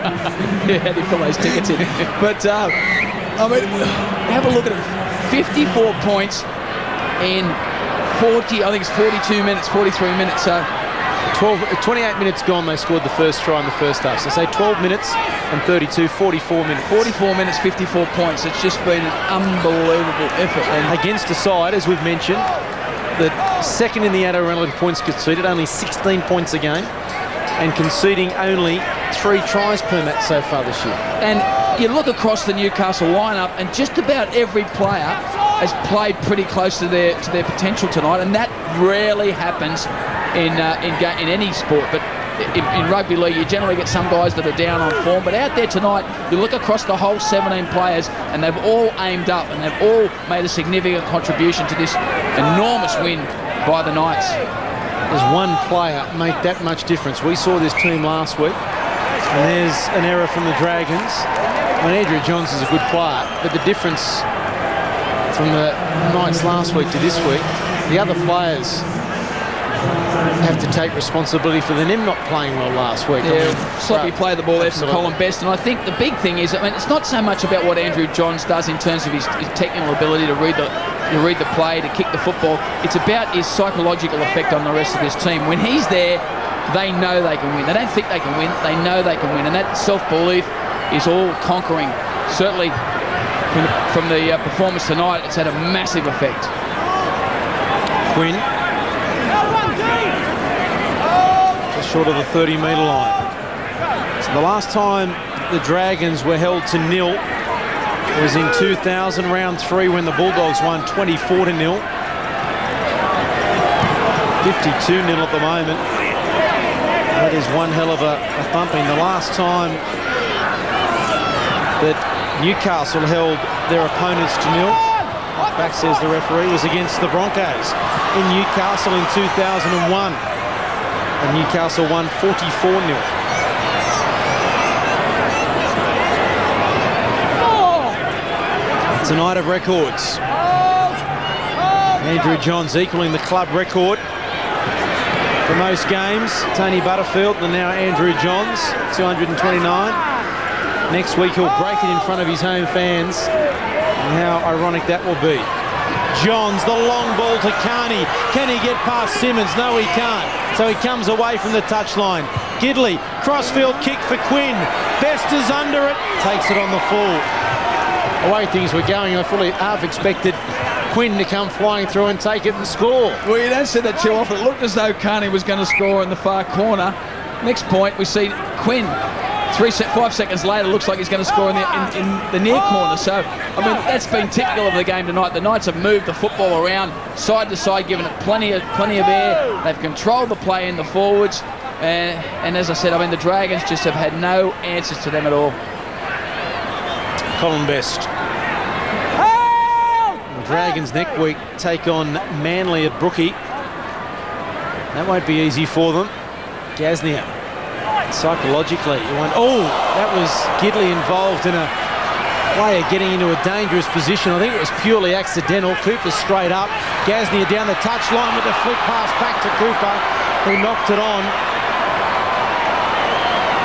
Yeah, how do you fill those tickets in? But, I mean, have a look at it. 54 points in 40, I think it's 42 minutes, 43 minutes. So 28 minutes gone, they scored the first try in the first half. So say 12 minutes and 32, 44 minutes. 44 minutes, 54 points. It's just been an unbelievable effort. And against a side, as we've mentioned, that second in the adder relative points conceded, only 16 points a game, and conceding only 3 tries per match so far this year. And you look across the Newcastle lineup, and just about every player has played pretty close to their potential tonight, and that rarely happens in any sport. But in rugby league, you generally get some guys that are down on form. But out there tonight, you look across the whole 17 players, and they've all aimed up, and they've all made a significant contribution to this enormous win by the Knights. Does one player make that much difference? We saw this team last week, and there's an error from the Dragons. I mean, Andrew Johns is a good player, but the difference from the Knights last week to this week, the other players have to take responsibility for them not playing well last week. Yeah, sloppy play the ball there from Absolutely. Colin Best, and I think the big thing is, I mean, it's not so much about what Andrew Johns does in terms of his technical ability to read the play, to kick the football. It's about his psychological effect on the rest of this team. When he's there, they know they can win. They don't think they can win, they know they can win, and that self-belief is all conquering. Certainly from the performance tonight, it's had a massive effect. Quinn, just short of the 30-metre line. So the last time the Dragons were held to 0 was in 2000, round 3, when the Bulldogs won 24-0. 52-0 at the moment. That is one hell of a thumping. The last time that Newcastle held their opponents to 0, back says the referee, was against the Broncos in Newcastle in 2001. And Newcastle won 44-0. It's a night of records. Andrew Johns equaling the club record for most games. Tony Butterfield and now Andrew Johns, 229. Next week he'll break it in front of his home fans. And how ironic that will be. Johns, the long ball to Carney. Can he get past Simmons? No, he can't. So he comes away from the touchline. Gidley, crossfield kick for Quinn. Best is under it, takes it on the full. The way things were going, I fully half expected Quinn to come flying through and take it and score. Well, you don't see that too often. It looked as though Carney was going to score in the far corner. Next point, we see Quinn. 5 seconds later, looks like he's going to score in the near corner. So, I mean, that's been typical of the game tonight. The Knights have moved the football around side to side, given it plenty of air. They've controlled the play in the forwards. And as I said, I mean, the Dragons just have had no answers to them at all. Colin Best. The Dragons next week take on Manly at Brookie. That won't be easy for them. Gasnier. Psychologically, you went, oh, that was Gidley involved in a way of getting into a dangerous position. I think it was purely accidental. Cooper straight up. Gasnier down the touchline with a flick pass back to Cooper, who knocked it on.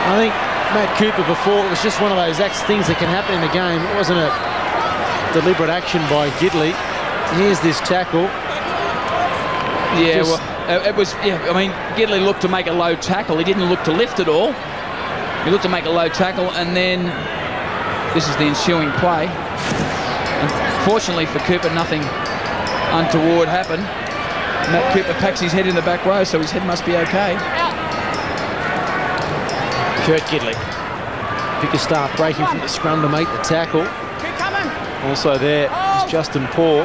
I think Matt Cooper before, it was just one of those things that can happen in the game. It wasn't a deliberate action by Gidley. Here's this tackle. Yeah, well, it was, I mean, Gidley looked to make a low tackle. He didn't look to lift at all. He looked to make a low tackle, and then this is the ensuing play. Unfortunately for Cooper, nothing untoward happened. Matt Cooper packs his head in the back row, so his head must be okay. Kurt Gidley. Bickerstaff breaking from the scrum to make the tackle. Also there is Justin Paul.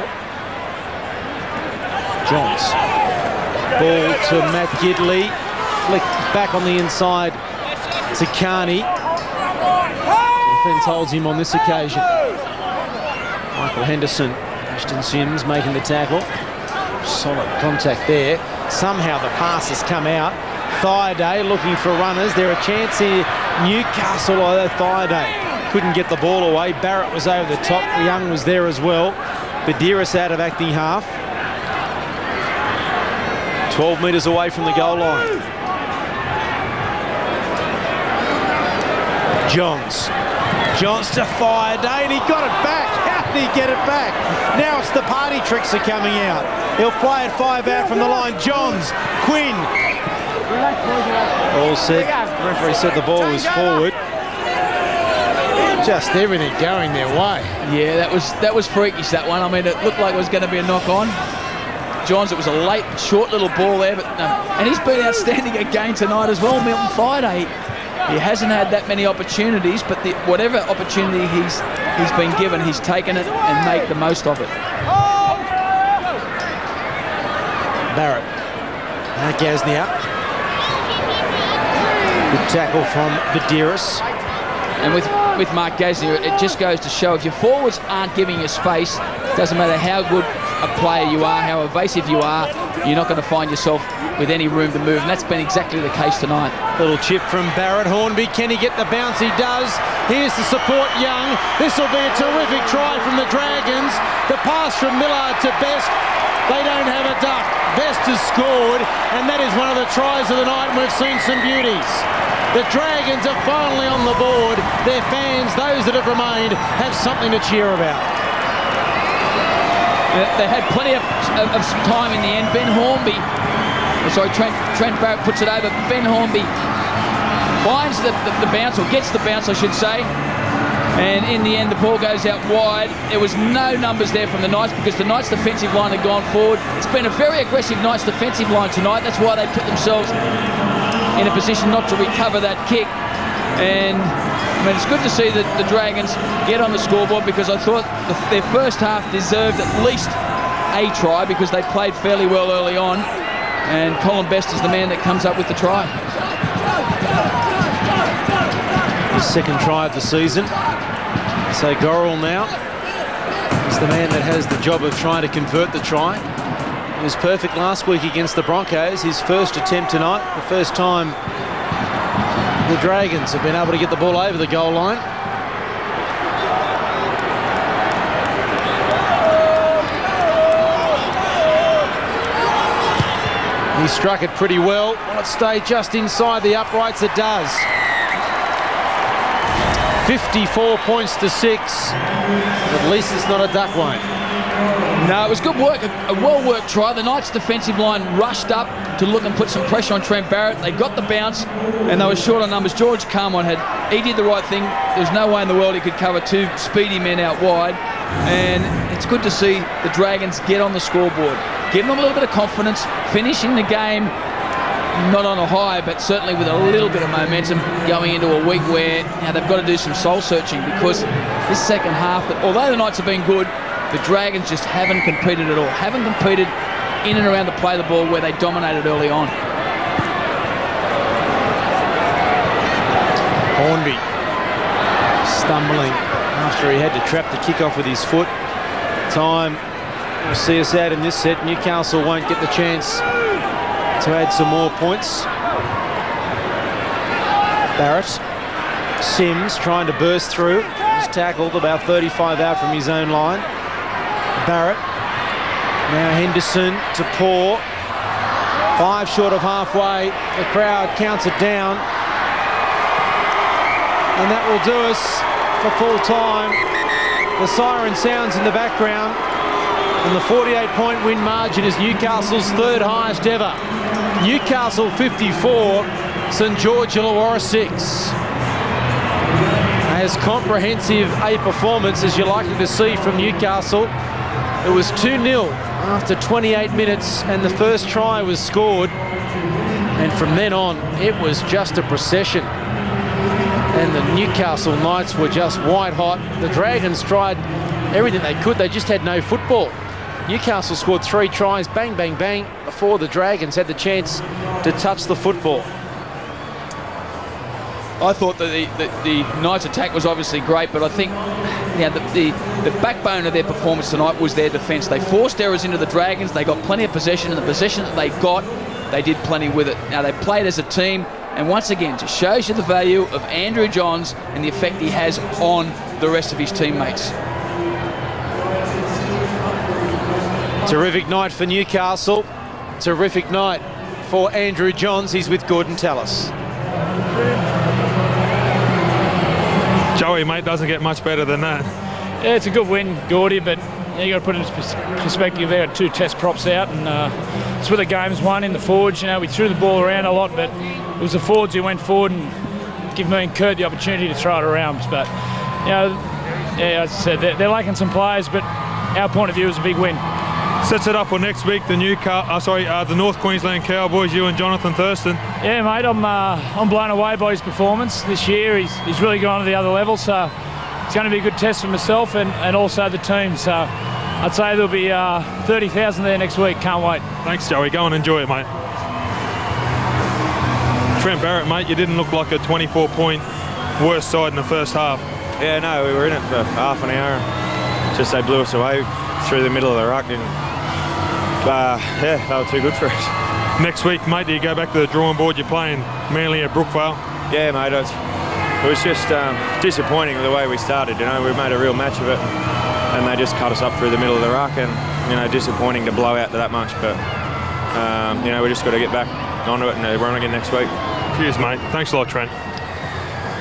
Johns. Ball to Matt Gidley. Flick back on the inside to Carney. Defence holds him on this occasion. Michael Henderson. Ashton Sims making the tackle. Solid contact there. Somehow the pass has come out. Thaiday looking for runners. There a chance here. Newcastle, although Thaiday couldn't get the ball away. Barrett was over the top. Young was there as well. Badiris out of acting half. 12 metres away from the goal line. Johns to Thaiday, and he got it back. How did he get it back? Now it's the party tricks are coming out. He'll play it 5 out from the line. Johns, Quinn. All set. The referee said the ball was forward. Just everything going their way. Yeah, that was freakish, that one. I mean, it looked like it was going to be a knock-on. Johns, it was a late, short little ball there, but and he's been outstanding again tonight as well. Milton Friday, he hasn't had that many opportunities, but whatever opportunity he's been given, he's taken it and made the most of it. Barrett. Now Gasnier. Good tackle from Badiris. And with Mark Gasnier, it just goes to show if your forwards aren't giving you space, it doesn't matter how good a player you are, how evasive you are, you're not going to find yourself with any room to move, and that's been exactly the case tonight. Little chip from Barrett. Hornby, can he get the bounce? He does. Here's to support Young. This will be a terrific try from the Dragons. The pass from Millard to Best. They don't have a duck. Best has scored, and that is one of the tries of the night, and we've seen some beauties. The Dragons are finally on the board. Their fans, those that have remained, have something to cheer about. They had plenty of some time in the end. Ben Hornby, Trent Barrett puts it over. Ben Hornby finds the bounce, or gets the bounce, I should say. And in the end, the ball goes out wide. There was no numbers there from the Knights because the Knights' defensive line had gone forward. It's been a very aggressive Knights' defensive line tonight. That's why they put themselves in a position not to recover that kick. And I mean, it's good to see that the Dragons get on the scoreboard, because I thought their first half deserved at least a try because they played fairly well early on. And Colin Best is the man that comes up with the try. His second try of the season. So Gorrell now is the man that has the job of trying to convert the try. He was perfect last week against the Broncos. His first attempt tonight, the first time the Dragons have been able to get the ball over the goal line. He struck it pretty well. Will it stay just inside the uprights? It does. 54 points to 6. At least it's not a duck one. No, it was good work, a well-worked try. The Knights' defensive line rushed up to look and put some pressure on Trent Barrett. They got the bounce, and they were short on numbers. George Carmon he did the right thing. There's no way in the world he could cover two speedy men out wide, and it's good to see the Dragons get on the scoreboard, giving them a little bit of confidence, finishing the game not on a high, but certainly with a little bit of momentum going into a week where now they've got to do some soul searching, because this second half, although the Knights have been good, the Dragons just haven't competed at all. Haven't competed in and around the play of the ball where they dominated early on. Hornby stumbling after he had to trap the kickoff with his foot. Time will see us out in this set. Newcastle won't get the chance to add some more points. Barrett. Sims trying to burst through. He's tackled about 35 out from his own line. Barrett. Now Henderson to Paul. 5 short of halfway. The crowd counts it down. And that will do us for full time. The siren sounds in the background. And the 48-point win margin is Newcastle's third highest ever. Newcastle 54, St George Illawarra 6. As comprehensive a performance as you're likely to see from Newcastle. It was 2-0 after 28 minutes and the first try was scored. And from then on, it was just a procession. And the Newcastle Knights were just white hot. The Dragons tried everything they could. They just had no football. Newcastle scored 3 tries, bang, bang, bang, before the Dragons had the chance to touch the football. I thought that the Knights' attack was obviously great, but I think the backbone of their performance tonight was their defence. They forced errors into the Dragons. They got plenty of possession, and the possession that they got, they did plenty with it. Now, they played as a team, and once again, just shows you the value of Andrew Johns and the effect he has on the rest of his teammates. Terrific night for Newcastle. Terrific night for Andrew Johns. He's with Gordon Tallis. Joey, mate, doesn't get much better than that. Yeah, it's a good win, Gordy, but you got to put it in perspective. They got 2 test props out, and it's where the game's won in the forwards. You know, we threw the ball around a lot, but it was the forwards who went forward and give me and Kurt the opportunity to throw it around. But you know, yeah, as I said, they're lacking some players, but our point of view is a big win. Sets it up for next week, the North Queensland Cowboys, you and Jonathan Thurston. Yeah, mate, I'm blown away by his performance this year. He's really gone to the other level, so it's going to be a good test for myself and also the team. So I'd say there'll be 30,000 there next week. Can't wait. Thanks, Joey. Go and enjoy it, mate. Trent Barrett, mate, you didn't look like a 24-point worst side in the first half. Yeah, no, we were in it for half an hour. Just they blew us away through the middle of the ruck, and yeah, they were too good for us. Next week, mate, do you go back to the drawing board? You're playing Manly at Brookvale. Yeah, mate, it was just disappointing the way we started. You know, we made a real match of it, and they just cut us up through the middle of the ruck, and you know, disappointing to blow out to that much. But you know, we just got to get back onto it and we're on again next week. Cheers, mate. Thanks a lot, Trent.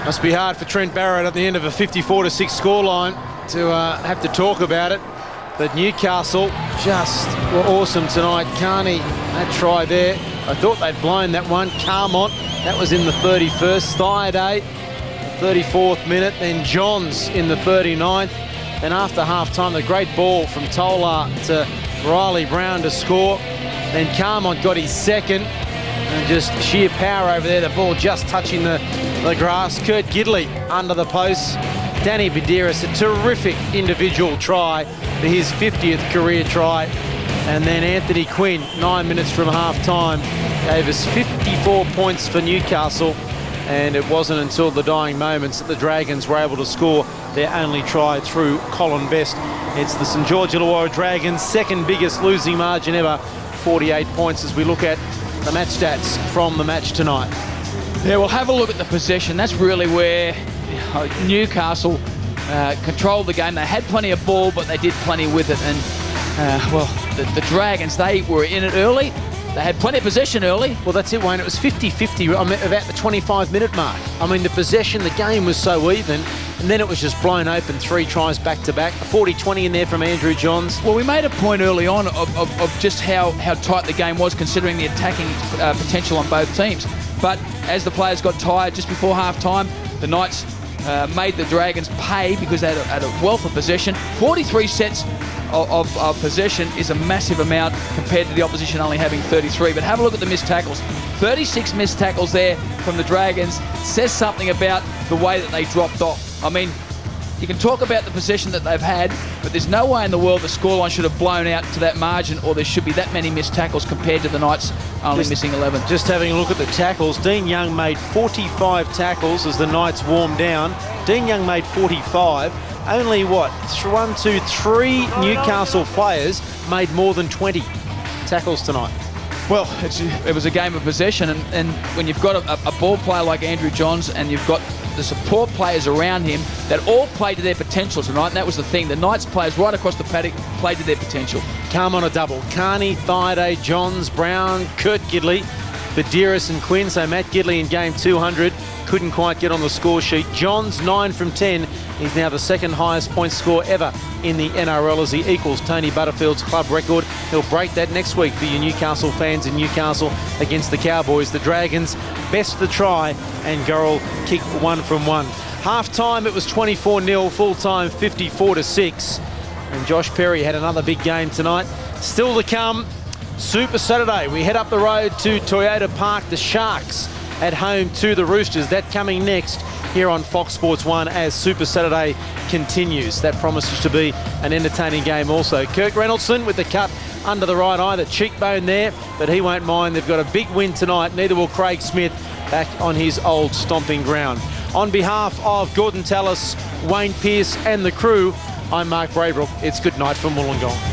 Must be hard for Trent Barrett at the end of a 54-6 scoreline to have to talk about it. But Newcastle just were awesome tonight. Carney, that try there. I thought they'd blown that one. Carmont, that was in the 31st. Thaiday, 34th minute. Then Johns in the 39th. And after half-time, the great ball from Tolar to Riley Brown to score. Then Carmont got his second. And just sheer power over there. The ball just touching the grass. Kurt Gidley under the post. Danny Badiris, a terrific individual try for his 50th career try. And then Anthony Quinn, 9 minutes from half-time, gave us 54 points for Newcastle. And it wasn't until the dying moments that the Dragons were able to score their only try through Colin Best. It's the St George Illawarra Dragons' second biggest losing margin ever, 48 points, as we look at the match stats from the match tonight. Yeah, we'll have a look at the possession. That's really where Newcastle controlled the game. They had plenty of ball, but they did plenty with it. And, well, the Dragons, they were in it early. They had plenty of possession early. Well, that's it, Wayne. It was 50-50 about the 25-minute mark. I mean, the possession, the game was so even. and then it was just blown open, 3 tries back-to-back. A 40-20 in there from Andrew Johns. Well, we made a point early on of just how tight the game was, considering the attacking potential on both teams. But as the players got tired just before half-time, the Knights made the Dragons pay because they had a wealth of possession. 43 sets of possession is a massive amount compared to the opposition only having 33. But have a look at the missed tackles. 36 missed tackles there from the Dragons says something about the way that they dropped off. I mean, you can talk about the possession that they've had, but there's no way in the world the scoreline should have blown out to that margin, or there should be that many missed tackles compared to the Knights only missing 11. Just having a look at the tackles, Dean Young made 45 tackles as the Knights warmed down. Dean Young made 45. Only, 3 Newcastle players made more than 20 tackles tonight. Well, it was a game of possession, and when you've got a ball player like Andrew Johns and you've got the support players around him that all played to their potential tonight, and that was the thing. The Knights players right across the paddock played to their potential. Come on a double. Carney, Thaiday, Johns, Brown, Kurt Gidley, Badiris and Quinn. So Matt Gidley in game 200 couldn't quite get on the score sheet. Johns 9 from 10. He's now the second highest point score ever in the NRL as he equals Tony Butterfield's club record. He'll break that next week for your Newcastle fans in Newcastle against the Cowboys. The Dragons best the try, and Gorrell kicked 1 from 1. Half-time it was 24-0, full-time 54-6. And Josh Perry had another big game tonight. Still to come, Super Saturday. We head up the road to Toyota Park, the Sharks at home to the Roosters. That coming next here on Fox Sports 1 as Super Saturday continues. That promises to be an entertaining game also. Kirk Reynoldson with the cut under the right eye, the cheekbone there, but he won't mind. They've got a big win tonight. Neither will Craig Smith back on his old stomping ground. On behalf of Gordon Tallis, Wayne Pearce and the crew, I'm Mark Braybrook. It's good night from Wollongong.